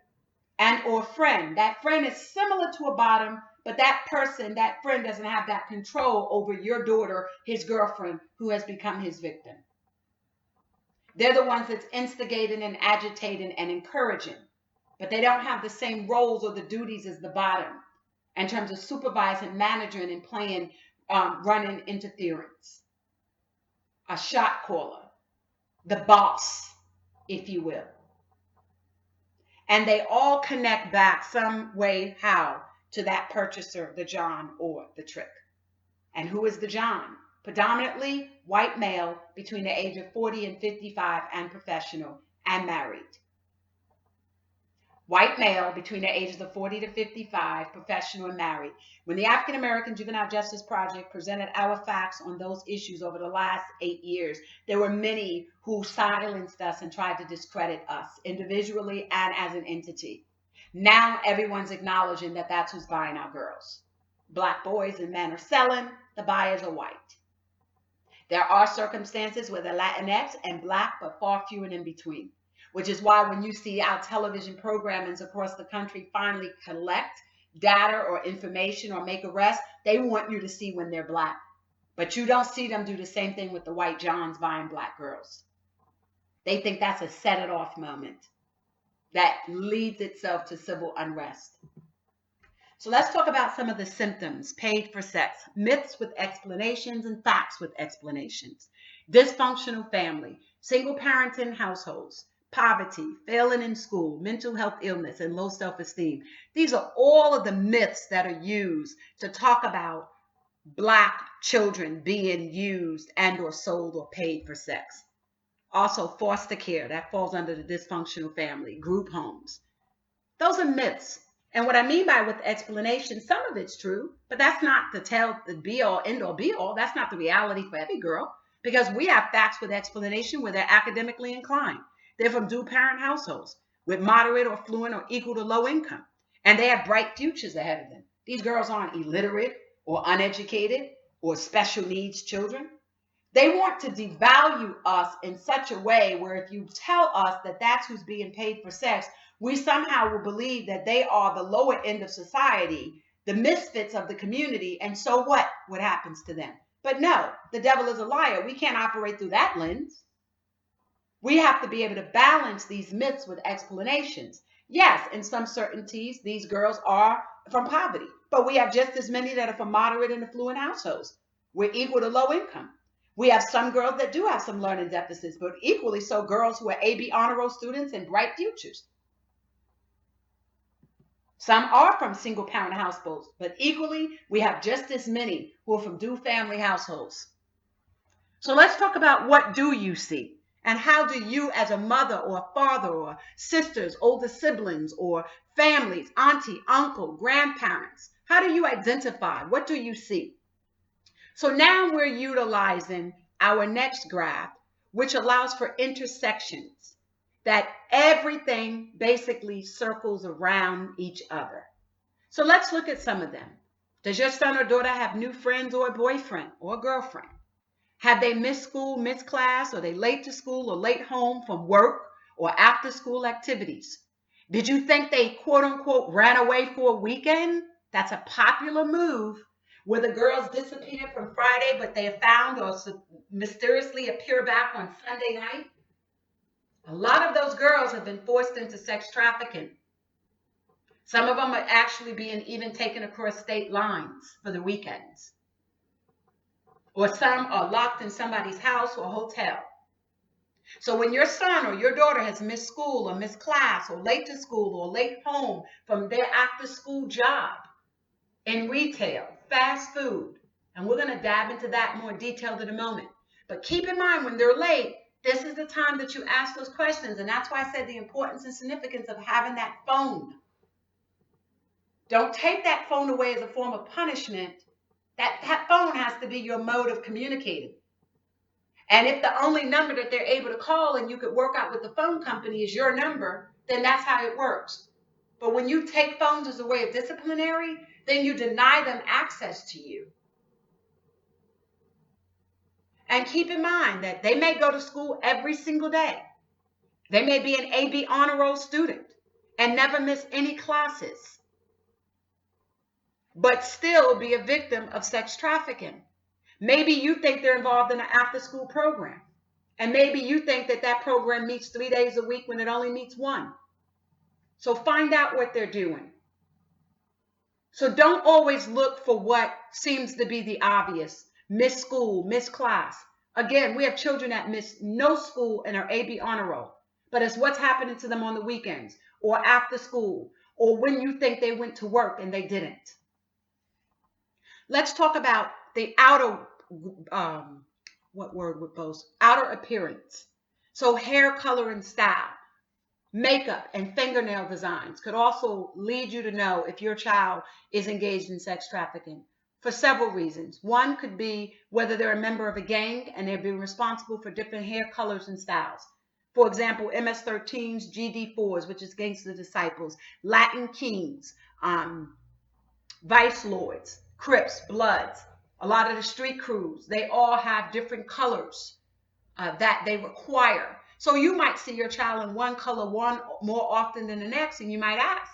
and or friend. That friend is similar to a bottom, but that friend doesn't have that control over your daughter, his girlfriend, who has become his victim. They're the ones that's instigating and agitating and encouraging, but they don't have the same roles or the duties as the bottom in terms of supervising, managing, and playing running interference. A shot caller, the boss, if you will. And they all connect back some way, how, to that purchaser, the John or the trick. And who is the John? Predominantly white male between the age of 40 and 55 and professional and married. White male between the ages of 40 to 55, professional and married. When the African American Juvenile Justice Project presented our facts on those issues over the last 8 years, there were many who silenced us and tried to discredit us individually and as an entity. Now everyone's acknowledging that that's who's buying our girls. Black boys and men are selling, the buyers are white. There are circumstances where they're Latinx and Black, but far few and in between. Which is why when you see our television programmings across the country finally collect data or information or make arrests, they want you to see when they're Black. But you don't see them do the same thing with the white Johns buying Black girls. They think that's a set it off moment that leads itself to civil unrest. So let's talk about some of the symptoms. Paid for sex, myths with explanations and facts with explanations. Dysfunctional family, single parenting households, poverty, failing in school, mental health illness, and low self-esteem. These are all of the myths that are used to talk about Black children being used and or sold or paid for sex. Also, foster care, that falls under the dysfunctional family, group homes. Those are myths. And what I mean by with explanation, some of it's true, but that's not the be all, end all, be all. That's not the reality for every girl, because we have facts with explanation where they're academically inclined. They're from dual parent households with moderate or fluent or equal to low income, and they have bright futures ahead of them. These girls aren't illiterate or uneducated or special needs children. They want to devalue us in such a way where if you tell us that that's who's being paid for sex, we somehow will believe that they are the lower end of society, the misfits of the community, and so what happens to them? But no, the devil is a liar. We can't operate through that lens. We have to be able to balance these myths with explanations. Yes, in some certainties, these girls are from poverty, but we have just as many that are from moderate and affluent households. We're equal to low income. We have some girls that do have some learning deficits, but equally so girls who are AB honor roll students and bright futures. Some are from single parent households, but equally we have just as many who are from dual family households. So let's talk about what do you see? And how do you as a mother or a father or sisters, older siblings or families, auntie, uncle, grandparents, how do you identify? What do you see? So now we're utilizing our next graph, which allows for intersections, that everything basically circles around each other. So let's look at some of them. Does your son or daughter have new friends or a boyfriend or a girlfriend? Have they missed school, missed class? Are they late to school or late home from work or after school activities? Did you think they quote unquote ran away for a weekend? That's a popular move where the girls disappeared from Friday, but they are found or mysteriously appear back on Sunday night. A lot of those girls have been forced into sex trafficking. Some of them are actually being even taken across state lines for the weekends. Or some are locked in somebody's house or hotel. So when your son or your daughter has missed school or missed class or late to school or late home from their after school job in retail, fast food, and we're going to dive into that more detailed in a moment. But keep in mind when they're late, this is the time that you ask those questions. And that's why I said the importance and significance of having that phone. Don't take that phone away as a form of punishment. That phone has to be your mode of communicating. And if the only number that they're able to call and you could work out with the phone company is your number, then that's how it works. But when you take phones as a way of disciplinary, then you deny them access to you. And keep in mind that they may go to school every single day. They may be an AB honor roll student and never miss any classes, but still be a victim of sex trafficking. Maybe you think they're involved in an after-school program. And maybe you think that that program meets 3 days a week when it only meets one. So find out what they're doing. So don't always look for what seems to be the obvious. Miss school, miss class. Again, we have children that miss no school and are AB honor roll. But it's what's happening to them on the weekends or after school or when you think they went to work and they didn't. Let's talk about the outer outer appearance. So hair color and style, makeup and fingernail designs could also lead you to know if your child is engaged in sex trafficking for several reasons. One could be whether they're a member of a gang and they're being responsible for different hair colors and styles. For example, MS-13s, GD4s, which is Gangster Disciples, Latin Kings, Vice Lords, Crips, Bloods, a lot of the street crews, they all have different colors that they require. So you might see your child in one color one more often than the next, and you might ask,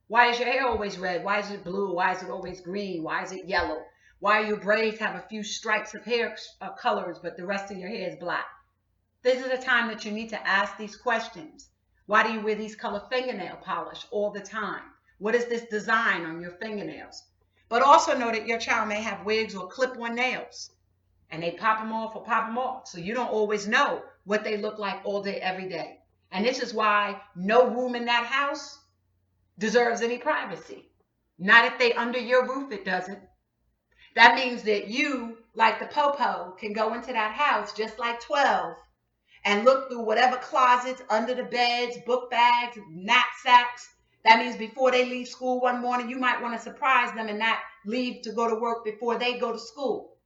why is your hair always red? Why is it blue? Why is it always green? Why is it yellow? Why your braids have a few stripes of hair colors, but the rest of your hair is black? This is the time that you need to ask these questions. Why do you wear these color fingernail polish all the time? What is this design on your fingernails? But also know that your child may have wigs or clip-on nails, and they pop them off or pop them off. So you don't always know what they look like all day, every day. And this is why no room in that house deserves any privacy. Not if they under your roof, it doesn't. That means that you, like the popo, can go into that house just like 12 and look through whatever closets, under the beds, book bags, knapsacks. That means before they leave school one morning, you might want to surprise them and not leave to go to work before they go to school.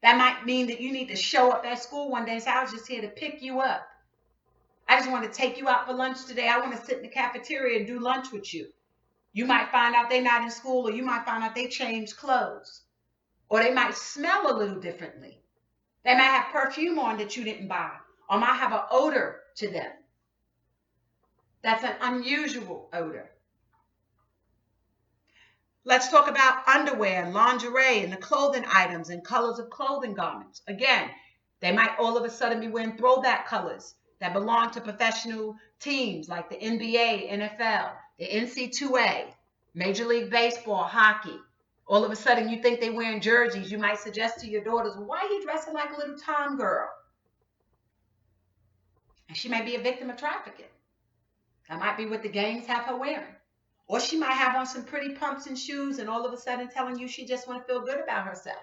That might mean that you need to show up at school one day and say, I was just here to pick you up. I just want to take you out for lunch today. I want to sit in the cafeteria and do lunch with you. You might find out they're not in school, or you might find out they changed clothes, or they might smell a little differently. They might have perfume on that you didn't buy, or might have an odor to them. That's an unusual odor. Let's talk about underwear, lingerie, and the clothing items and colors of clothing garments. Again, they might all of a sudden be wearing throwback colors that belong to professional teams like the NBA, NFL, the NC2A, Major League Baseball, hockey. All of a sudden, you think they're wearing jerseys. You might suggest to your daughters, well, why are you dressing like a little tom girl? And she may be a victim of trafficking. That might be what the gangs have her wearing. Or she might have on some pretty pumps and shoes and all of a sudden telling you she just want to feel good about herself.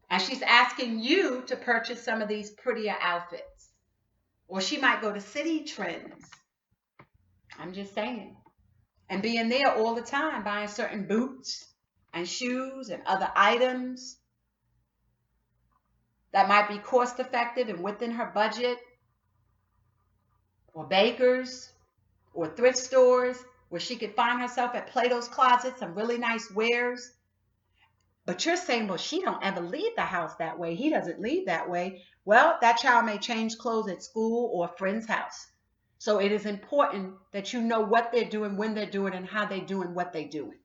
And she's asking you to purchase some of these prettier outfits. Or she might go to City Trends. I'm just saying. And be in there all the time buying certain boots and shoes and other items that might be cost effective and within her budget. Or bakers or thrift stores where she could find herself at Plato's Closet, some really nice wares. But you're saying, well, she don't ever leave the house that way. He doesn't leave that way. Well, that child may change clothes at school or a friend's house. So it is important that you know what they're doing, when they're doing, and how they're doing what they're doing.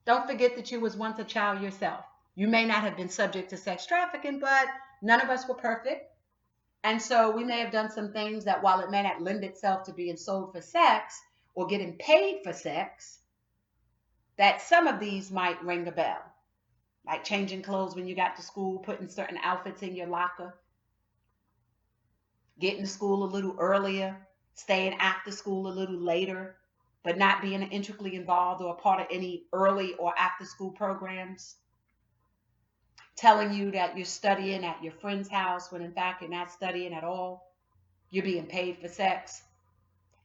Don't forget that you was once a child yourself. You may not have been subject to sex trafficking, but none of us were perfect. And so we may have done some things that while it may not lend itself to being sold for sex or getting paid for sex, that some of these might ring a bell. Like changing clothes when you got to school, putting certain outfits in your locker, getting to school a little earlier, staying after school a little later, but not being intricately involved or a part of any early or after school programs. Telling you that you're studying at your friend's house when in fact you're not studying at all. You're being paid for sex.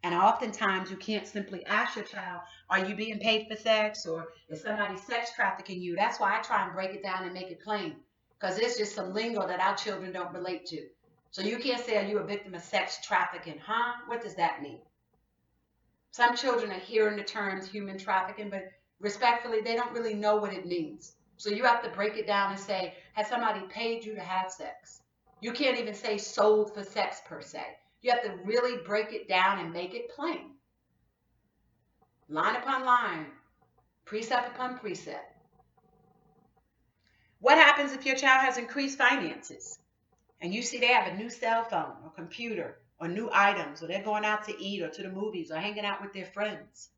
And oftentimes you can't simply ask your child, are you being paid for sex? Or is somebody sex trafficking you? That's why I try and break it down and make it plain. Because it's just some lingo that our children don't relate to. So you can't say, are you a victim of sex trafficking? Huh? What does that mean? Some children are hearing the terms human trafficking, but respectfully, they don't really know what it means. So you have to break it down and say, has somebody paid you to have sex? You can't even say sold for sex per se. You have to really break it down and make it plain. Line upon line, precept upon precept. What happens if your child has increased finances and you see they have a new cell phone or computer or new items, or they're going out to eat or to the movies or hanging out with their friends?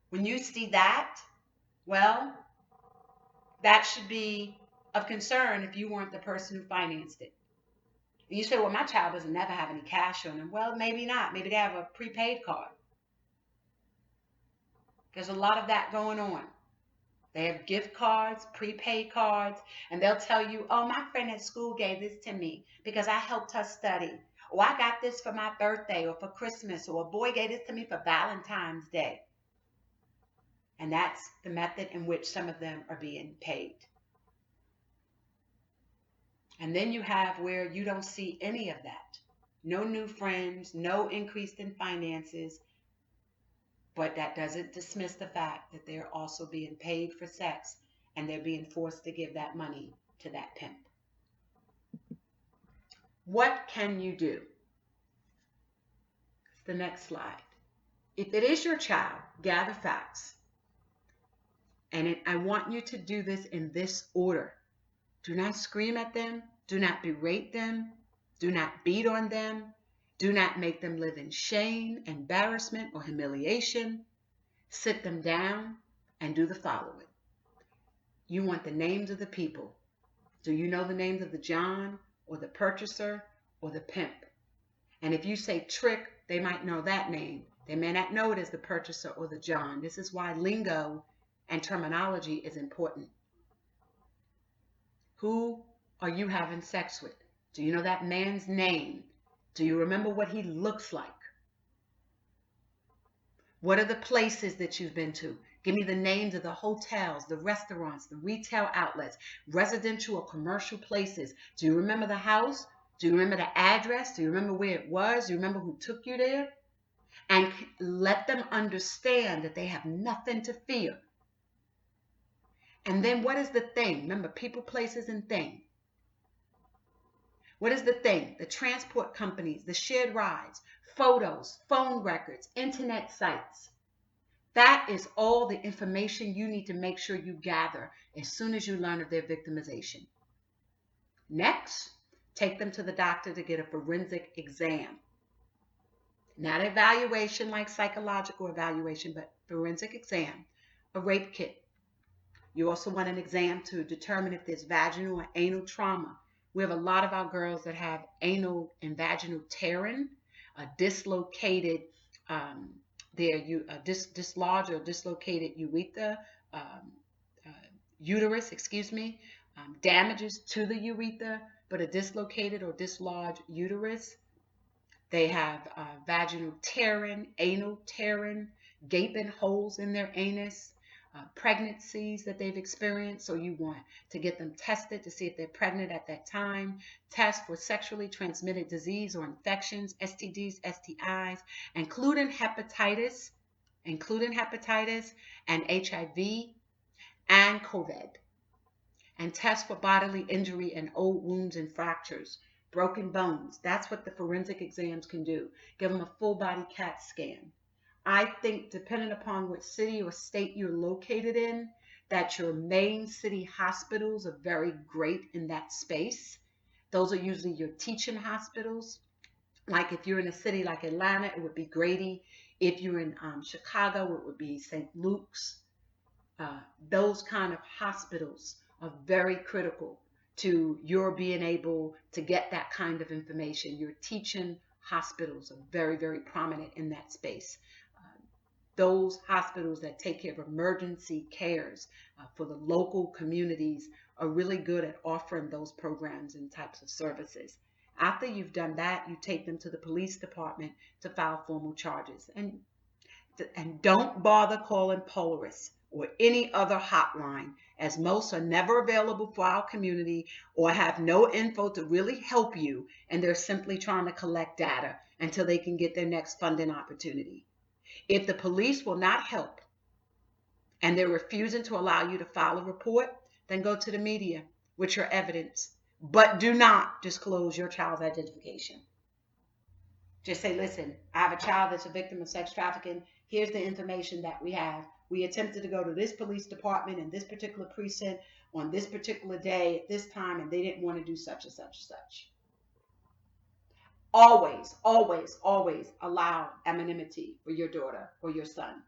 When you see that, well, that should be of concern if you weren't the person who financed it. And you say, well, my child doesn't never have any cash on them. Well, maybe not. Maybe they have a prepaid card. There's a lot of that going on. They have gift cards, prepaid cards, and they'll tell you, oh, my friend at school gave this to me because I helped her study. Or I got this for my birthday or for Christmas, or a boy gave this to me for Valentine's Day. And that's the method in which some of them are being paid. And then you have where you don't see any of that. No new friends, no increase in finances. But that doesn't dismiss the fact that they're also being paid for sex and they're being forced to give that money to that pimp. What can you do? It's the next slide. If it is your child, gather facts. And I want you to do this in this order. Do not scream at them. Do not berate them. Do not beat on them. Do not make them live in shame, embarrassment, or humiliation. Sit them down and do the following. You want the names of the people. Do you know the names of the John or the purchaser or the pimp? And if you say Trick, they might know that name. They may not know it as the purchaser or the John. This is why lingo and terminology is important. Who are you having sex with? Do you know that man's name? Do you remember what he looks like? What are the places that you've been to? Give me the names of the hotels, the restaurants, the retail outlets, residential or commercial places. Do you remember the house? Do you remember the address? Do you remember where it was? Do you remember who took you there? And let them understand that they have nothing to fear. And then what is the thing? Remember, people, places, and thing. What is the thing? The transport companies, the shared rides, photos, phone records, internet sites. That is all the information you need to make sure you gather as soon as you learn of their victimization. Next, take them to the doctor to get a forensic exam. Not evaluation like psychological evaluation, but forensic exam, a rape kit. You also want an exam to determine if there's vaginal or anal trauma. We have a lot of our girls that have anal and vaginal tearing, a dislocated, dislodged or dislocated urethra, um, uh, uterus, damages to the urethra, but a dislocated or dislodged uterus. They have vaginal tearing, anal tearing, gaping holes in their anus, pregnancies that they've experienced. So you want to get them tested to see if they're pregnant at that time. Test for sexually transmitted disease or infections, STDs, STIs, including hepatitis and HIV and COVID. And test for bodily injury and old wounds and fractures, broken bones. That's what the forensic exams can do. Give them a full body CAT scan. I think depending upon what city or state you're located in, that your main city hospitals are very great in that space. Those are usually your teaching hospitals. Like if you're in a city like Atlanta, it would be Grady. If you're in Chicago, it would be St. Luke's. Those kind of hospitals are very critical to your being able to get that kind of information. Your teaching hospitals are very, very prominent in that space. Those hospitals that take care of emergency cares for the local communities are really good at offering those programs and types of services. After you've done that, you take them to the police department to file formal charges. And don't bother calling Polaris or any other hotline, as most are never available for our community or have no info to really help you, and they're simply trying to collect data until they can get their next funding opportunity. If the police will not help and they're refusing to allow you to file a report, then go to the media with your evidence, but do not disclose your child's identification. Just say, listen, I have a child that's a victim of sex trafficking. Here's the information that we have. We attempted to go to this police department in this particular precinct on this particular day at this time, and they didn't want to do such and such and such. Always, always, always allow anonymity for your daughter or your son.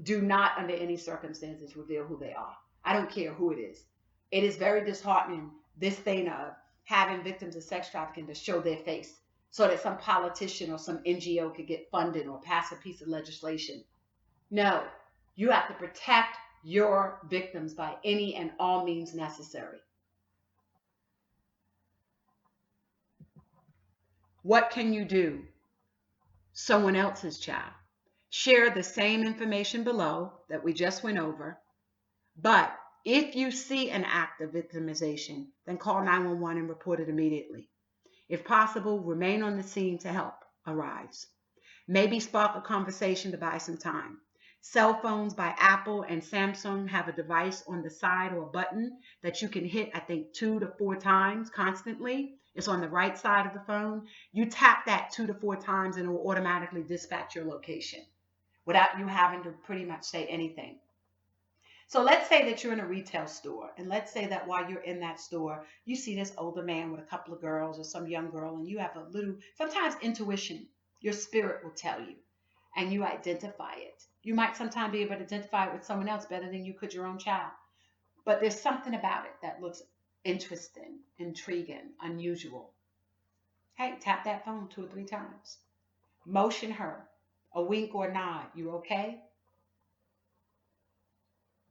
Do not, under any circumstances, reveal who they are. I don't care who it is. It is very disheartening, this thing of having victims of sex trafficking to show their face so that some politician or some NGO could get funded or pass a piece of legislation. No, you have to protect your victims by any and all means necessary. What can you do? Someone else's child. Share the same information below that we just went over, but if you see an act of victimization, then call 911 and report it immediately. If possible, remain on the scene to help arrives. Maybe spark a conversation to buy some time. Cell phones by Apple and Samsung have a device on the side or a button that you can hit, I think, 2 to 4 times constantly. It's on the right side of the phone. You tap that 2 to 4 times and it will automatically dispatch your location without you having to pretty much say anything. So let's say that you're in a retail store, and let's say that while you're in that store, you see this older man with a couple of girls or some young girl, and you have a little, sometimes intuition, your spirit will tell you, and you identify it. You might sometimes be able to identify it with someone else better than you could your own child. But there's something about it that looks interesting, intriguing, unusual. Hey, tap that phone 2 or 3 times. Motion her, a wink or a nod. You okay?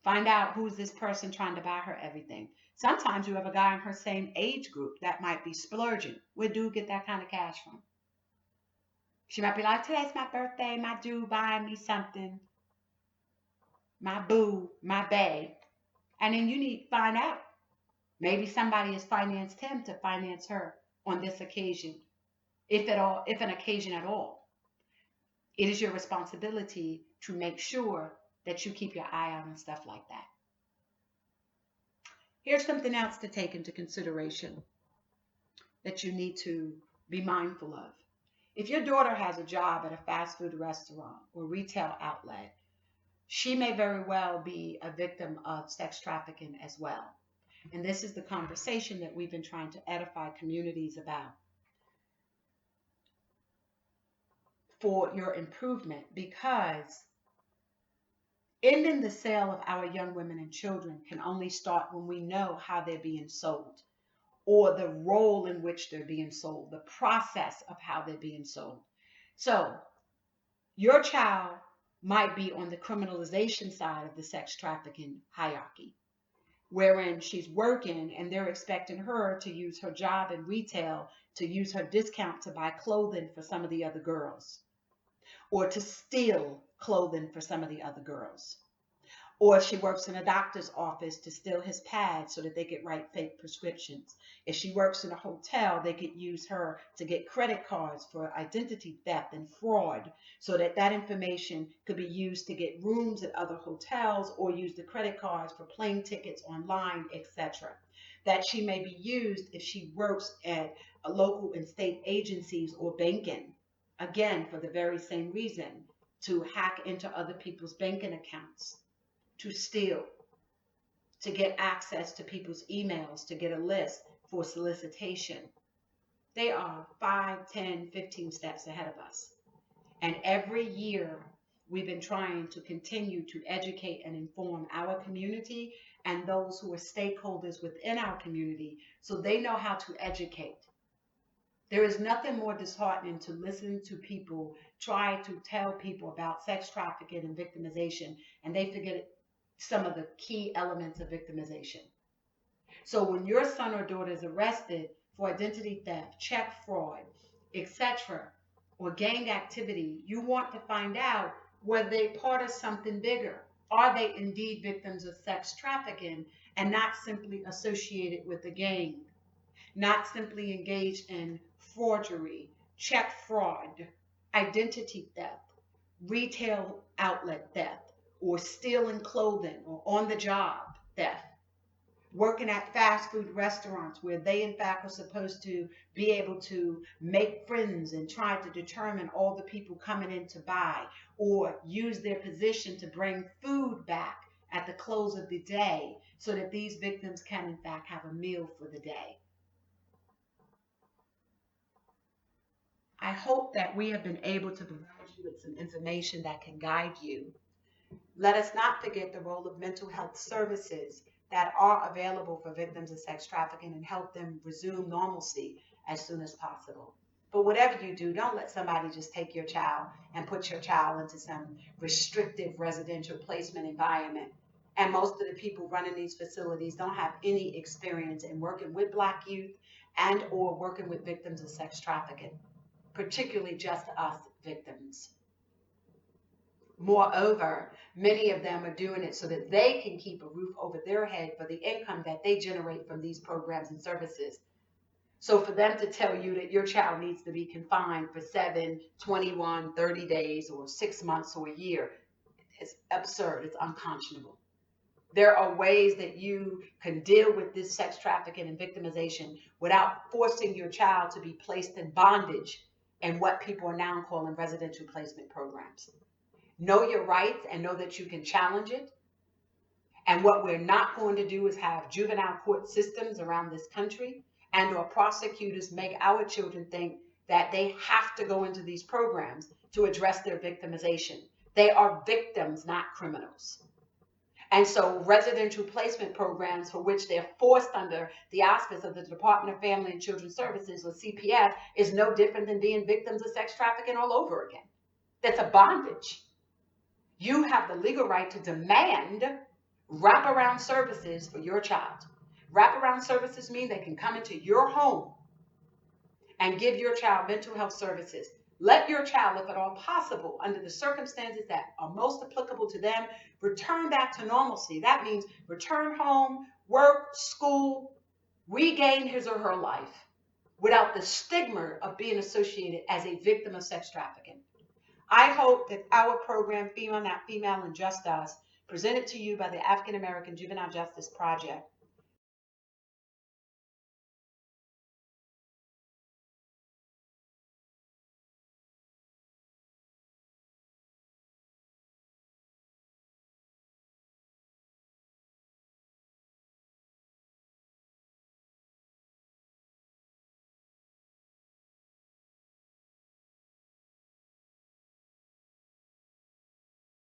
Find out who's this person trying to buy her everything. Sometimes you have a guy in her same age group that might be splurging. Where do you get that kind of cash from? She might be like, today's my birthday, my dude buying me something, my boo, my bae. And then you need to find out. Maybe somebody has financed him to finance her on this occasion, if at all, if an occasion at all. It is your responsibility to make sure that you keep your eye out on stuff like that. Here's something else to take into consideration that you need to be mindful of. If your daughter has a job at a fast food restaurant or retail outlet, she may very well be a victim of sex trafficking as well. And this is the conversation that we've been trying to edify communities about for your improvement, because ending the sale of our young women and children can only start when we know how they're being sold, or the role in which they're being sold, the process of how they're being sold. So your child might be on the criminalization side of the sex trafficking hierarchy, wherein she's working and they're expecting her to use her job in retail to use her discount to buy clothing for some of the other girls, or to steal clothing for some of the other girls. Or she works in a doctor's office to steal his pads so that they could write fake prescriptions. If she works in a hotel, they could use her to get credit cards for identity theft and fraud so that that information could be used to get rooms at other hotels, or use the credit cards for plane tickets online, etc. That she may be used if she works at a local and state agencies or banking, again, for the very same reason, to hack into other people's banking accounts, to steal, to get access to people's emails, to get a list for solicitation. They are 5, 10, 15 steps ahead of us. And every year, we've been trying to continue to educate and inform our community and those who are stakeholders within our community so they know how to educate. There is nothing more disheartening to listen to people try to tell people about sex trafficking and victimization, and they forget some of the key elements of victimization. So when your son or daughter is arrested for identity theft, check fraud, etc., or gang activity, you want to find out whether they part of something bigger. Are they indeed victims of sex trafficking and not simply associated with the gang, not simply engaged in forgery, check fraud, identity theft, retail outlet theft, or stealing clothing, or on the job theft, working at fast food restaurants where they in fact are supposed to be able to make friends and try to determine all the people coming in to buy, or use their position to bring food back at the close of the day so that these victims can in fact have a meal for the day. I hope that we have been able to provide you with some information that can guide you. Let us not forget the role of mental health services that are available for victims of sex trafficking and help them resume normalcy as soon as possible. But whatever you do, don't let somebody just take your child and put your child into some restrictive residential placement environment. And most of the people running these facilities don't have any experience in working with Black youth and or working with victims of sex trafficking, particularly just us victims. Moreover, many of them are doing it so that they can keep a roof over their head for the income that they generate from these programs and services. So for them to tell you that your child needs to be confined for 7, 21, 30 days, or 6 months, or a year, is absurd. It's unconscionable. There are ways that you can deal with this sex trafficking and victimization without forcing your child to be placed in bondage and what people are now calling residential placement programs. Know your rights and know that you can challenge it. And what we're not going to do is have juvenile court systems around this country and or prosecutors make our children think that they have to go into these programs to address their victimization. They are victims, not criminals. And so residential placement programs for which they're forced under the auspice of the Department of Family and Children's Services, or CPS, is no different than being victims of sex trafficking all over again. That's a bondage. You have the legal right to demand wraparound services for your child. Wraparound services mean they can come into your home and give your child mental health services. Let your child, if at all possible, under the circumstances that are most applicable to them, return back to normalcy. That means return home, work, school, regain his or her life without the stigma of being associated as a victim of sex trafficking. I hope that our program, Female Not Female and Just Us, presented to you by the African American Juvenile Justice Project,